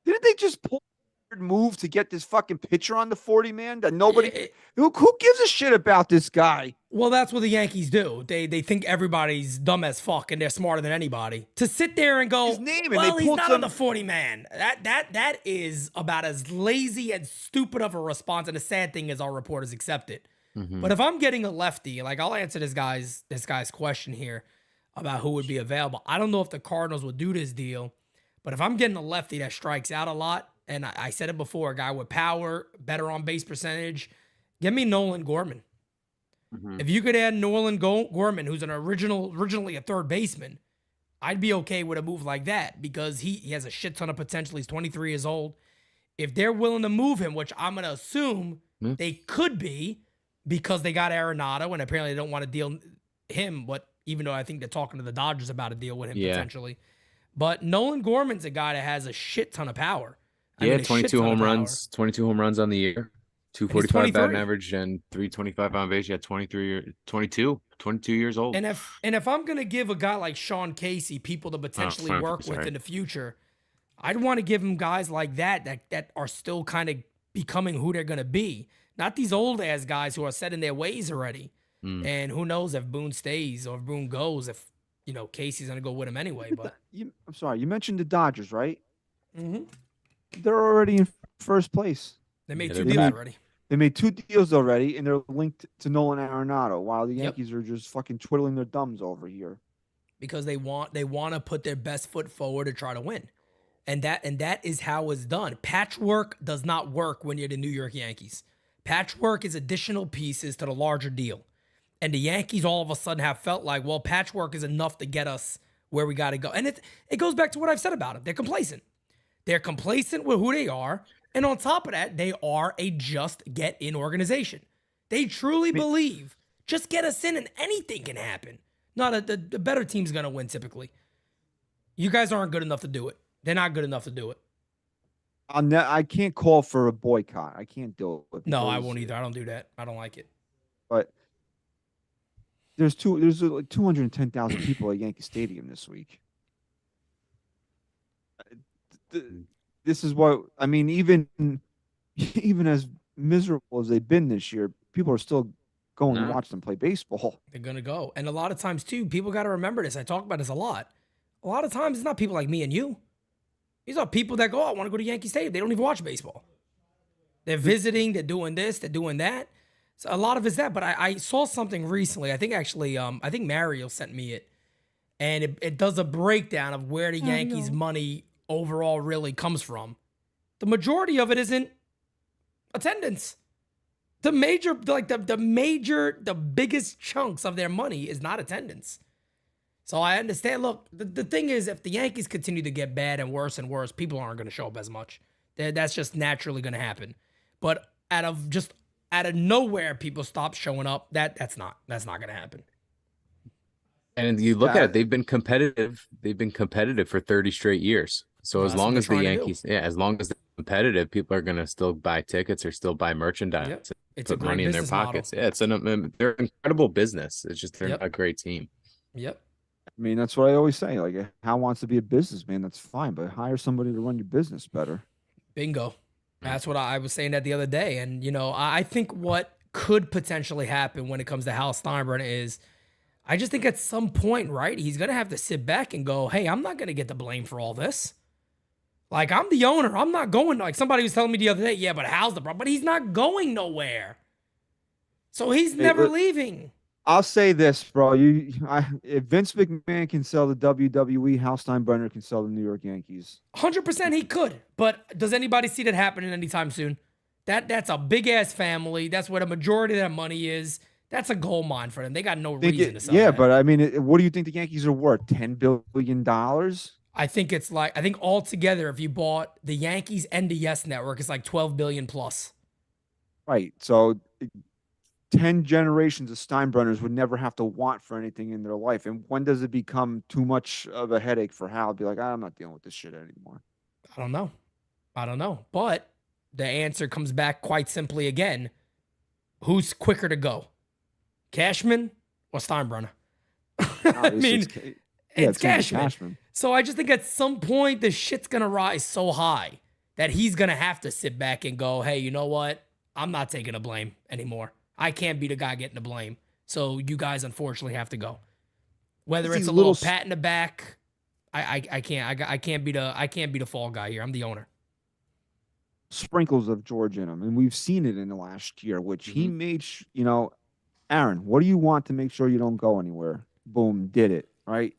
Didn't they just pull a weird move to get this fucking pitcher on the 40-man that nobody Yeah, who gives a shit about this guy? Well, that's what the Yankees do. They think everybody's dumb as fuck and they're smarter than anybody. To sit there and go, His name, and well, they he's pulled not on some- the 40-man. That is about as lazy and stupid of a response. And the sad thing is our reporters accept it. But if I'm getting a lefty, like I'll answer this guy's question here about who would be available. I don't know if the Cardinals would do this deal, but if I'm getting a lefty that strikes out a lot, and I said it before, a guy with power, better on base percentage, give me Nolan Gorman. If you could add Nolan Gorman, who's originally a third baseman, I'd be okay with a move like that because he has a shit ton of potential. He's 23 years old. If they're willing to move him, which I'm going to assume they could be because they got Arenado and apparently they don't want to deal him, but even though I think they're talking to the Dodgers about a deal with him potentially. But Nolan Gorman's a guy that has a shit ton of power. I mean, a shit 22 ton of home power. runs, 22 home runs on the year, 245 batting 23. average, and 325 on base. Yeah, 22 years old. And if I'm gonna give a guy like Sean Casey people to potentially work with 100%. in the future, I'd want to give him guys like that are still kind of becoming who they're gonna be. Not these old ass guys who are set in their ways already. And who knows if Boone stays or if Boone goes, if, you know, Casey's going to go with him anyway. But I'm sorry, you mentioned the Dodgers, right? Mhm. They're already in first place. They made Yeah, 2 they're deals back. already. They made 2 deals already, and they're linked to Nolan Arenado, while the Yep. Yankees are just fucking twiddling their thumbs over here. Because they want to put their best foot forward to try to win. And that is how it's done. Patchwork does not work when you're the New York Yankees. Patchwork is additional pieces to the larger deal. And the Yankees all of a sudden have felt like, well, patchwork is enough to get us where we got to go. And it goes back to what I've said about them. They're complacent. They're complacent with who they are. And on top of that, they are a just get in organization. They truly believe just get us in and anything can happen. No, the better team's going to win typically. You guys aren't good enough to do it. They're not good enough to do it. I can't call for a boycott. I can't do it. No, I because- won't either. I don't do that. I don't like it. But there's like 210,000 people at Yankee Stadium this week. This is what I mean. Even as miserable as they've been this year, people are still going to No. watch them play baseball. They're going to go. And a lot of times, too, people got to remember this. I talk about this a lot. A lot of times, it's not people like me and you. These are people that go, I want to go to Yankee Stadium. They don't even watch baseball. They're visiting. They're doing this. They're doing that. So a lot of it's that. But I saw something recently. I think actually, I think Managerial sent me it. And it does a breakdown of where the Yankees' money overall really comes from. The majority of it isn't attendance. The major, like the biggest chunks of their money is not attendance. So I understand. Look, the thing is, if the Yankees continue to get bad and worse, people aren't going to show up as much. That's just naturally going to happen. But out of nowhere, people stop showing up. That's not going to happen. And you look at it, they've been competitive. They've been competitive for 30 straight years. So as That's what long they're as the trying to do. Yankees, as long as they're competitive, people are going to still buy tickets or still buy merchandise. Yep. and It's a put great money in their business model. pockets. Yeah, they're an incredible business. It's just they're Yep. not a great team. Yep. I mean, that's what I always say. Like, Hal wants to be a businessman. That's fine, but hire somebody to run your business better. Bingo. That's what I was saying that the other day. And, you know, I think what could potentially happen when it comes to Hal Steinbrenner is I just think at some point, right, he's going to have to sit back and go, hey, I'm not going to get the blame for all this. Like, I'm the owner. I'm not going. Like, somebody was telling me the other day, yeah, but Hal's the problem. But he's not going nowhere. So he's never leaving. I'll say this, bro. If Vince McMahon can sell the WWE, Hal Steinbrenner can sell the New York Yankees. 100% he could. But does anybody see that happening anytime soon? That's a big-ass family. That's where the majority of their money is. That's a gold mine for them. They got no reason to sell that. But I mean, what do you think the Yankees are worth? $10 billion? I think altogether, if you bought the Yankees and the NYYST network, it's like 12 billion plus. Right. So 10 generations of Steinbrenners would never have to want for anything in their life. And when does it become too much of a headache for Hal? Be like, I'm not dealing with this shit anymore. I don't know. But the answer comes back quite simply again. Who's quicker to go? Cashman or Steinbrenner? I mean, it's Cashman. So I just think at some point the shit's going to rise so high that he's going to have to sit back and go, hey, you know what? I'm not taking the blame anymore. I can't be the guy getting the blame. So you guys unfortunately have to go. Whether it's a little pat in the back, I can't be the fall guy here. I'm the owner. Sprinkles of George in him, and we've seen it in the last year, which he made. Aaron, what do you want to make sure you don't go anywhere? Boom, did it right.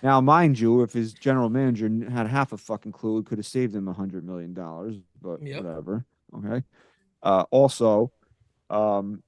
Now, mind you, if his general manager had half a fucking clue, it could have saved him $100 million. But whatever. Okay. Also, after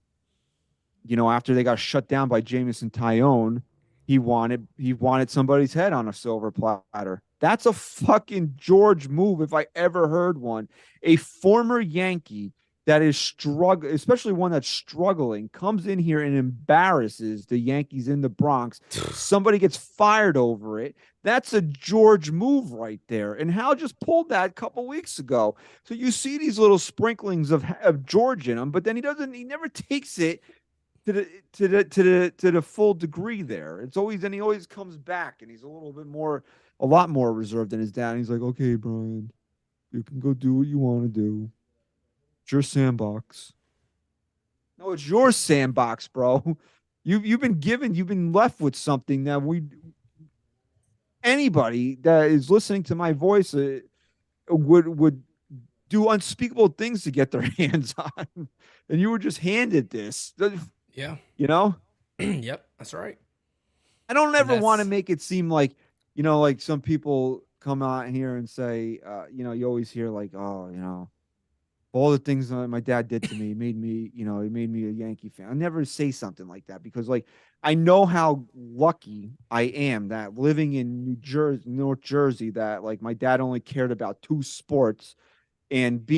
they got shut down by Jameson Tyone, he wanted somebody's head on a silver platter. That's a fucking George move if I ever heard one. A former Yankee that is struggling, especially one that's struggling, comes in here and embarrasses the Yankees in the Bronx. Somebody gets fired over it. That's a George move right there. And Hal just pulled that a couple weeks ago. So you see these little sprinklings of George in him, but then he never takes it to the full degree there. He always comes back and he's a lot more reserved than his dad. And he's like, okay, Brian, you can go do what you want to do. It's your sandbox. No, it's your sandbox, bro. You've been left with something that anybody that is listening to my voice would do unspeakable things to get their hands on, and you were just handed this. Yeah. You know, Yep. That's right. I don't And ever want to that's make it seem like, like some people come out here and say, you always hear like, oh, all the things that my dad did to me made me, it made me a Yankee fan. I never say something like that because, like, I know how lucky I am that living in North Jersey, that like my dad only cared about two sports, and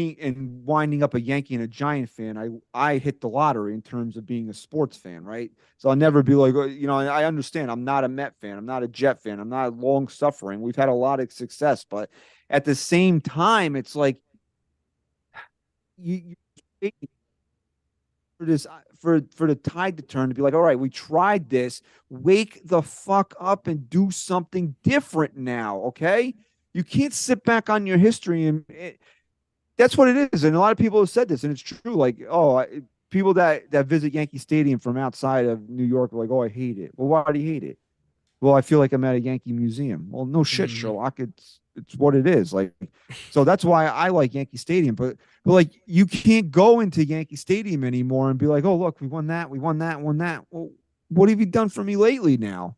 winding up a Yankee and a Giant fan. I hit the lottery in terms of being a sports fan, right? So I'll never be like, I understand I'm not a Met fan, I'm not a Jet fan, I'm not long suffering. We've had a lot of success, but at the same time, it's like you for this for the tide to turn, to be like, all right, we tried this. Wake the fuck up and do something different now, okay? You can't sit back on your history and that's what it is. And a lot of people have said this, and it's true. Like, people that visit Yankee Stadium from outside of New York are like, oh, I hate it. Well, why do you hate it? Well, I feel like I'm at a Yankee museum. Well, no shit, Sherlock. It's what it is. Like, so that's why I like Yankee Stadium. But like, you can't go into Yankee Stadium anymore and be like, oh, look, we won that, won that. Well, what have you done for me lately now?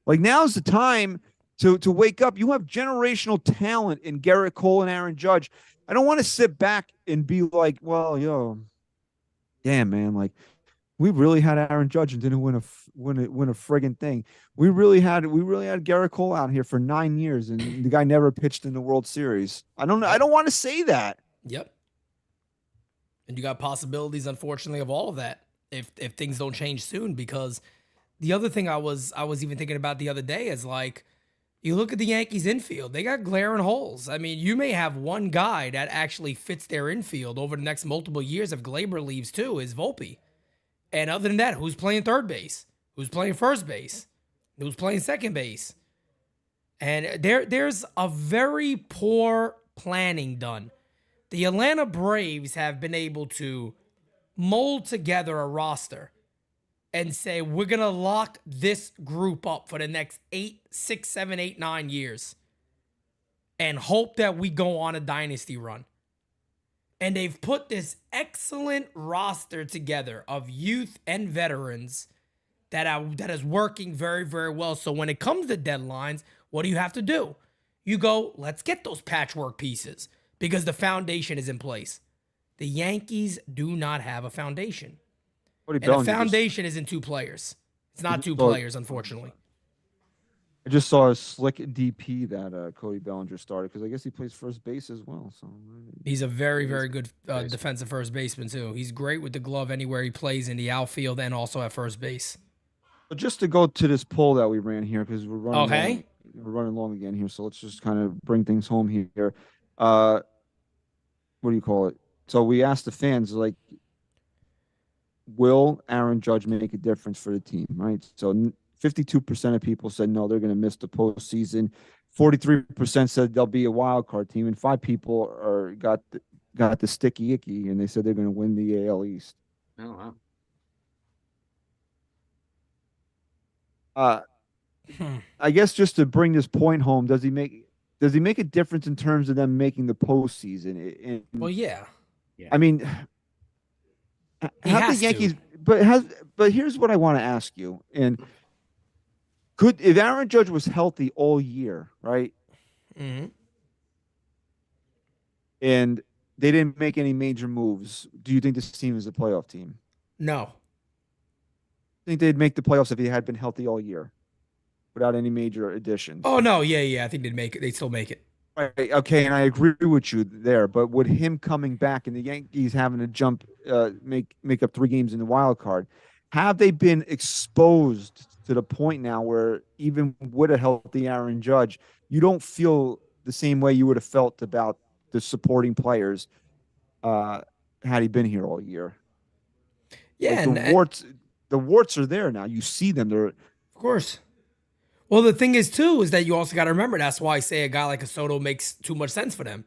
Like, now's the time to wake up. You have generational talent in Garrett Cole and Aaron Judge. I don't want to sit back and be like, well, damn, man, like, we really had Aaron Judge and didn't win a friggin' thing. We really had Garrett Cole out here for 9 years, and the guy never pitched in the World Series. I don't want to say that. Yep. And you got possibilities, unfortunately, of all of that if things don't change soon. Because the other thing I was even thinking about the other day is, like, you look at the Yankees infield, they got glaring holes. I mean, you may have one guy that actually fits their infield over the next multiple years if Gleyber leaves too, is Volpe. And other than that, who's playing third base? Who's playing first base? Who's playing second base? And there's a very poor planning done. The Atlanta Braves have been able to mold together a roster and say, we're going to lock this group up for the next 6, 7, 8, 9 years and hope that we go on a dynasty run. And they've put this excellent roster together of youth and veterans that is working very, very well. So when it comes to deadlines, what do you have to do? You go, let's get those patchwork pieces because the foundation is in place. The Yankees do not have a foundation. And the foundation is in two players. It's not two players, unfortunately. I just saw a slick DP that Cody Bellinger started because I guess he plays first base as well. So he's a very, very good defensive first baseman too. He's great with the glove anywhere he plays in the outfield and also at first base. But just to go to this poll that we ran here because we're running long again here. So let's just kind of bring things home here. What do you call it? So we asked the fans, like, will Aaron Judge make a difference for the team, right? So 52% of people said no, they're going to miss the postseason. 43% said they'll be a wild card team, and 5 people got the sticky icky, and they said they're going to win the AL East. Oh wow. I guess just to bring this point home, does he make a difference in terms of them making the postseason? Well, yeah. I mean, have the Yankees, but here's what I want to ask you. And if Aaron Judge was healthy all year, right? Mm-hmm. And they didn't make any major moves, do you think this team is a playoff team? No. I think they'd make the playoffs if he had been healthy all year without any major additions. Oh, no. Yeah. I think they'd make it. They'd still make it. Right. Okay, and I agree with you there. But with him coming back and the Yankees having to jump, make up 3 games in the wild card, have they been exposed to the point now where even with a healthy Aaron Judge, you don't feel the same way you would have felt about the supporting players had he been here all year? Yeah, like the warts are there now. You see them. They're of course. Well, the thing is, too, is that you also got to remember, that's why I say a guy like a Soto makes too much sense for them.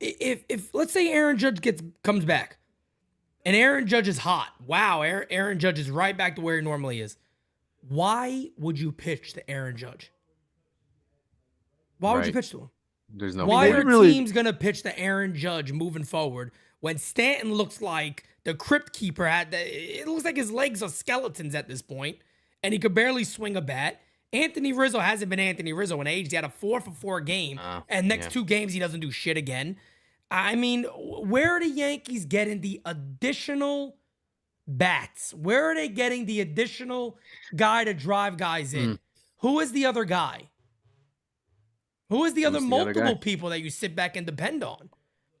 If let's say Aaron Judge comes back, And Aaron Judge is hot. Wow, Aaron Judge is right back to where he normally is. Why would you pitch to Aaron Judge? Why would you Right. pitch to him? There's no Why point. are teams going to pitch to Aaron Judge moving forward when Stanton looks like the crypt keeper? It looks like his legs are skeletons at this point, and he could barely swing a bat. Anthony Rizzo hasn't been Anthony Rizzo in age. He had a 4-for-4 game, and next 2 games he doesn't do shit again. I mean, where are the Yankees getting the additional bats? Where are they getting the additional guy to drive guys in? Who is the other guy? Who is the other multiple people that you sit back and depend on?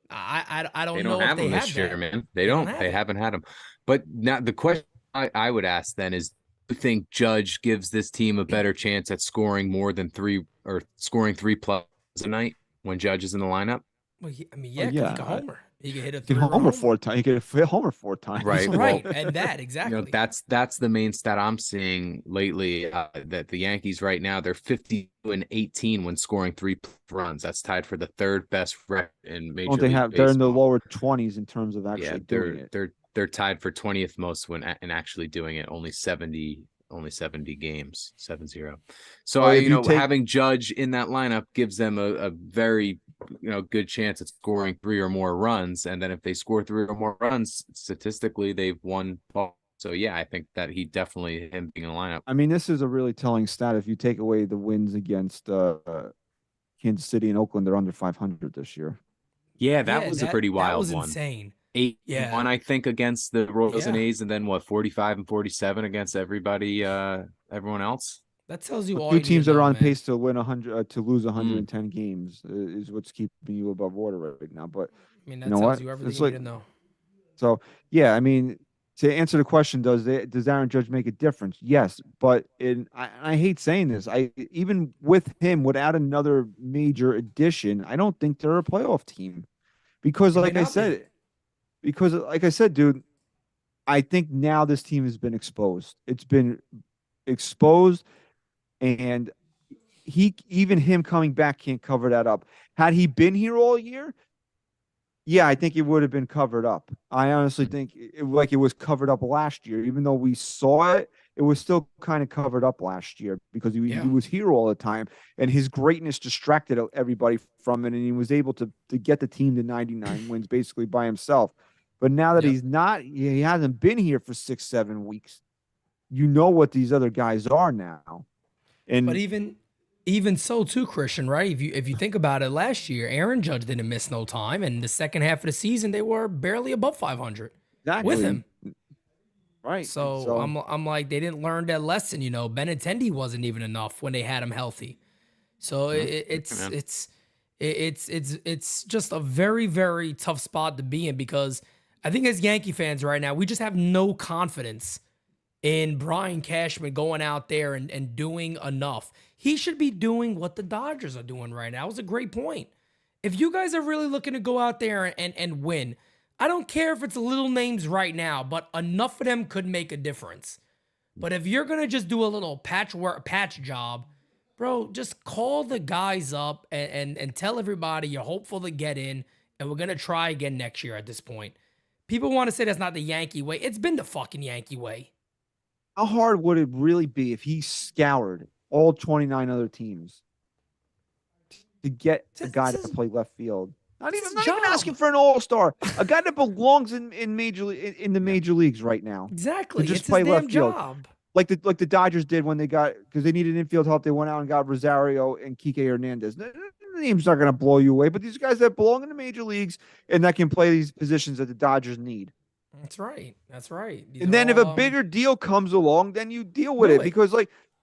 I don't know if they have this year, that. man. They haven't had him. But now the question I would ask then is, do you think Judge gives this team a better chance at scoring more than 3 or scoring 3+ a night when Judge is in the lineup? Well, I mean, yeah, 'cause he can homer. He can hit a He can 3-run homer 4 times. He can hit homer 4 times. Right. Right, Well, and that exactly. You know, that's the main stat I'm seeing lately. That the Yankees right now, they're 52-18 when scoring 3+ runs. That's tied for the 3rd best record in Major League Baseball. They're in the lower 20s in terms of actually doing it. They're tied for 20th most when in actually doing it. Only 70 games, 70. So having Judge in that lineup gives them a very good chance at scoring 3 or more runs, and then if they score 3 or more runs, statistically they've won ball. So yeah, I think that him being in the lineup. I mean, this is a really telling stat. If you take away the wins against Kansas City and Oakland, they're under 500 this year. Yeah, that was a pretty wild one. Insane. 8-1, I think, against the Royals and A's, and then 45-47 against everyone else. That tells you all. 2 teams that are on pace to win 100 to lose 110 games is what's keeping you above water right now. But I mean, that tells you everything you need to know. So yeah, I mean, to answer the question, does Aaron Judge make a difference? Yes, but I hate saying this. Even with him, without another major addition, I don't think they're a playoff team, because like I said, dude, I think now this team has been exposed. It's been exposed, and him coming back can't cover that up. Had he been here all year, yeah, I think it would have been covered up. I honestly think it was covered up last year. Even though we saw it, it was still kind of covered up last year because he was here all the time, and his greatness distracted everybody from it, and he was able to get the team to 99 wins basically by himself. But now that he hasn't been here for 6-7 weeks, you know what these other guys are now. But even so too, Christian, right? If you think about it, last year Aaron Judge didn't miss no time, and the second half of the season they were barely above 500 with him. Right. So I'm like, they didn't learn that lesson. Benintendi wasn't even enough when they had him healthy. So it's just a very, very tough spot to be in, because I think as Yankee fans right now, we just have no confidence in Brian Cashman going out there and doing enough. He should be doing what the Dodgers are doing right now. It was a great point. If you guys are really looking to go out there and win, I don't care if it's little names right now, but enough of them could make a difference. But if you're going to just do a little patch job, bro, just call the guys up and tell everybody you're hopeful to get in, and we're going to try again next year at this point. People want to say that's not the Yankee way. It's been the fucking Yankee way. How hard would it really be if he scoured all 29 other teams to get a guy to play left field? Not even asking for an all-star. A guy that belongs in the major leagues right now. Exactly. Just it's play his left damn field. job. Like the Dodgers did when they got, because they needed infield help. They went out and got Rosario and Kike Hernandez. The name's not going to blow you away, but these guys that belong in the major leagues and that can play these positions that the Dodgers need. That's right. And then if a bigger deal comes along, then you deal with it. Because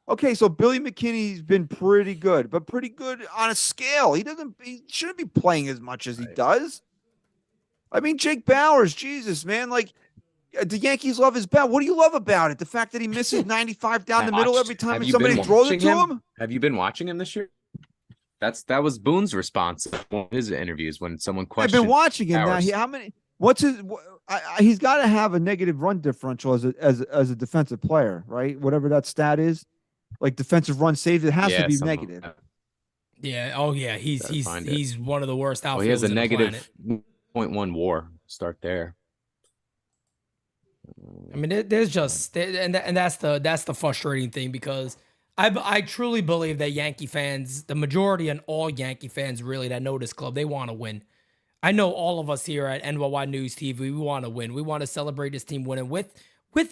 okay, so Billy McKinney's been pretty good, but pretty good on a scale. He shouldn't be playing as much as he does. I mean, Jake Bauers, Jesus, man, the Yankees love his bat. What do you love about it? The fact that he misses 95 down the middle every time somebody throws it to him? Have you been watching him this year? That was Boone's response in one of his interviews when someone questioned. I've been watching him now. How many? What's his? He's got to have a negative run differential as a defensive player, right? Whatever that stat is, like defensive run saved, it has to be negative. Yeah. Oh yeah. He's one of the worst outfielders. He has a in negative 0.1 WAR. Start there. I mean, there's just and that's the frustrating thing because I truly believe that Yankee fans, the majority and all Yankee fans really that know this club, they want to win. I know all of us here at NYY News TV, we want to win. We want to celebrate this team winning with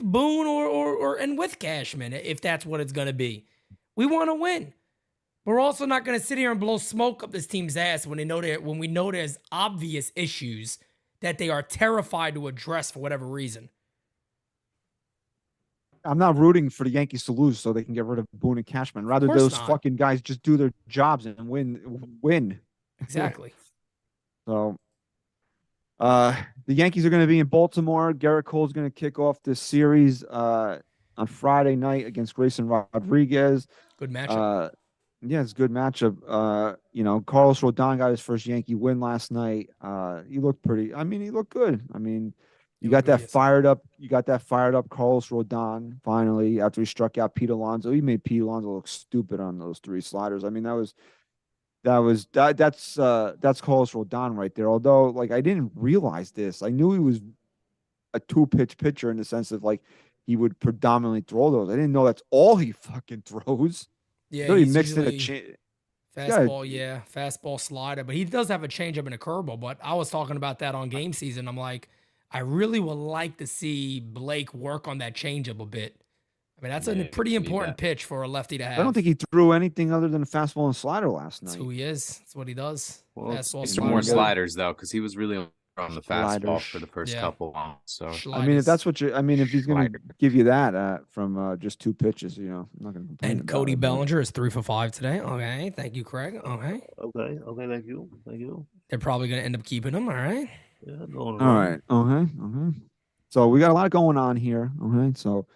Boone or and with Cashman if that's what it's gonna be. We want to win. We're also not gonna sit here and blow smoke up this team's ass when we know there's obvious issues that they are terrified to address for whatever reason. I'm not rooting for the Yankees to lose so they can get rid of Boone and Cashman. Rather, course those not. fucking guys just do their jobs and win. Exactly. So, the Yankees are going to be in Baltimore. Garrett Cole's going to kick off this series on Friday night against Grayson Rodriguez. Good matchup. Yeah, it's a good matchup. You know, Carlos Rodon got his first Yankee win last night. He looked pretty. I mean, he looked good. I mean, you got that fired up. You got that fired up Carlos Rodon finally after he struck out Pete Alonso. He made Pete Alonso look stupid on those 3 sliders. I mean, that's Carlos Rodon right there. Although, like, I didn't realize this. I knew he was a 2-pitch pitcher in the sense of like he would predominantly throw those. I didn't know that's all he fucking throws. Yeah, Really he's mixed in a usually fastball, fastball slider, but he does have a changeup and a curveball. But I was talking about that on game season. I'm like, I really would like to see Blake work on that changeup a bit. I mean, that's a pretty important pitch for a lefty to have. I don't think he threw anything other than a fastball and slider last night. That's who he is. That's what he does. Well, Fastball, Some more sliders though, because he was really on the fastball Sliders. for the first Yeah. couple. So I mean, if that's what I mean, if he's going to give you that from just 2 pitches, you know, I'm not going to complain. And Cody Bellinger is 3 for 5 today. Okay, thank you, Craig. Okay, Thank you. they're probably going to end up keeping him. All right. Yeah, going All right. Okay. So we got a lot going on here. Okay. So,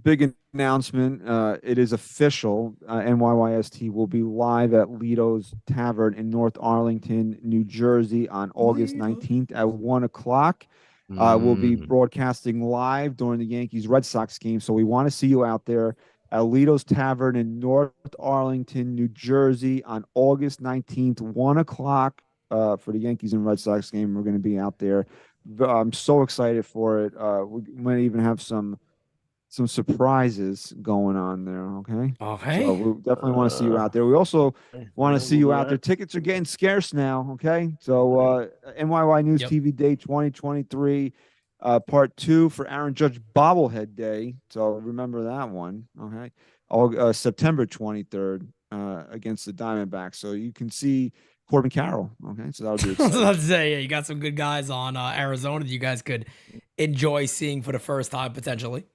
big announcement. It is official. NYYST will be live at Lito's Tavern in North Arlington, New Jersey on August 19th at 1 o'clock. We'll be broadcasting live during the Yankees Red Sox game. So we want to see you out there at Lito's Tavern in North Arlington, New Jersey on August 19th, 1 o'clock. For the Yankees and Red Sox game. We're going to be out there. I'm so excited for it. We might even have some surprises going on there. Okay. Okay. So we definitely want to see you out there. We also want to see you out there. Tickets are getting scarce now. Okay. So NYY News TV Day 2023, Part 2 for Aaron Judge Bobblehead Day. So remember that one. Okay. September 23rd against the Diamondbacks. So you can see Corbin Carroll. Okay, so that would be I was exciting. about to say, yeah, you got some good guys on Arizona that you guys could enjoy seeing for the first time potentially.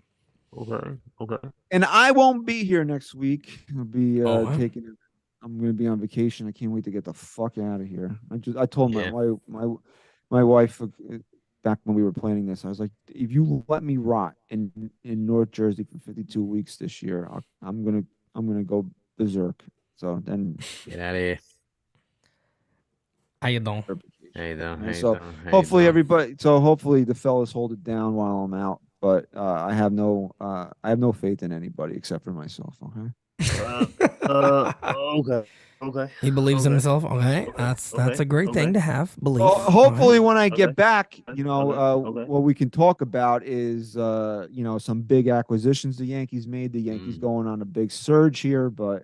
Okay. And I won't be here next week. I'll be I'm going to be on vacation. I can't wait to get the fuck out of here. I told my wife back when we were planning this. I was like, if you let me rot in North Jersey for 52 weeks this year, I'm gonna go berserk. So then get out of here. How you doing? Hopefully everybody. So hopefully the fellas hold it down while I'm out. But I have no faith in anybody except for myself. Okay. Okay. He believes in himself. Okay, that's a great thing to have. Belief. Well, hopefully when I get back, you know, what we can talk about is you know, some big acquisitions the Yankees made. The Yankees going on a big surge here, but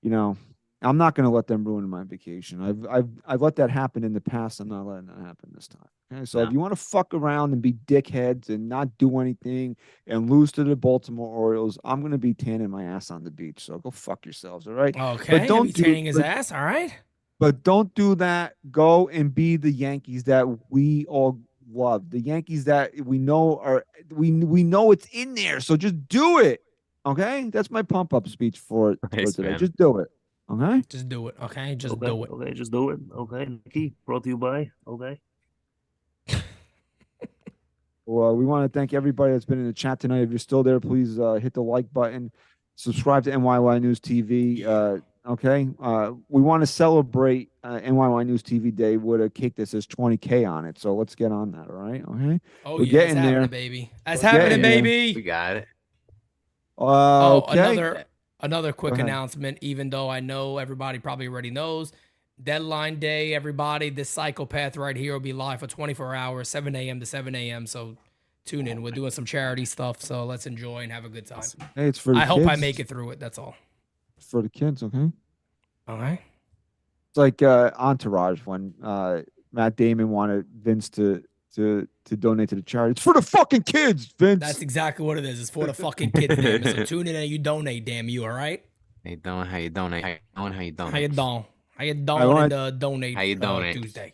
you know, I'm not going to let them ruin my vacation. I've let that happen in the past. I'm not letting that happen this time. Okay, so if you want to fuck around and be dickheads and not do anything and lose to the Baltimore Orioles, I'm going to be tanning my ass on the beach. So go fuck yourselves, all right? Okay, but don't be tanning his ass, all right? But don't do that. Go and be the Yankees that we all love. The Yankees that we know are we know it's in there. So just do it. Okay, that's my pump up speech for today. Man. Just do it. Okay. Just do it. Okay. Just do it. Okay. Just do it. Okay. Nikki, brought to you by. Okay. Well, we want to thank everybody that's been in the chat tonight. If you're still there, please hit the like button. Subscribe to NYY News TV. Okay. We want to celebrate NYY News TV Day with a cake that says 20K on it. So let's get on that. All right. Okay. Oh, we're getting that's there, happening, baby. That's happening, baby. We got it. Okay. Another quick announcement, even though I know everybody probably already knows, Deadline day, everybody. This psychopath right here will be live for 24 hours, 7 a.m. to 7 a.m. So tune in. We're doing some charity stuff. So let's enjoy and have a good time. Hey, it's for the I kids. hope I make it through it. That's all. It's for the kids, okay? All right. It's like Entourage when Matt Damon wanted Vince to donate to the charity. It's for the fucking kids, Vince. That's exactly what it is. It's for the fucking kids, damn it. So tune in and you donate, damn you, all right? How you doing? How you donate? How you doing? How you donate? How you doing? How you doing? want- And donate How you donate? Tuesday.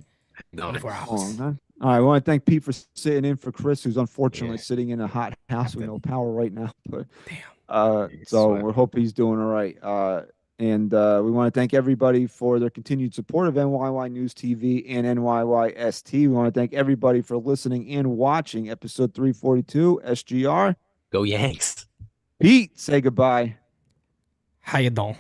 Donate. 24 Oh, hours. man. All right, I want to thank Pete for sitting in for Chris, who's unfortunately Yeah. sitting in a hot house with no power right now. But Damn. so Sweat. we hope he's doing all right. And we want to thank everybody for their continued support of NYY News TV and NYYST. We want to thank everybody for listening and watching episode 342 SGR. Go Yanks. Pete, say goodbye. How you doing?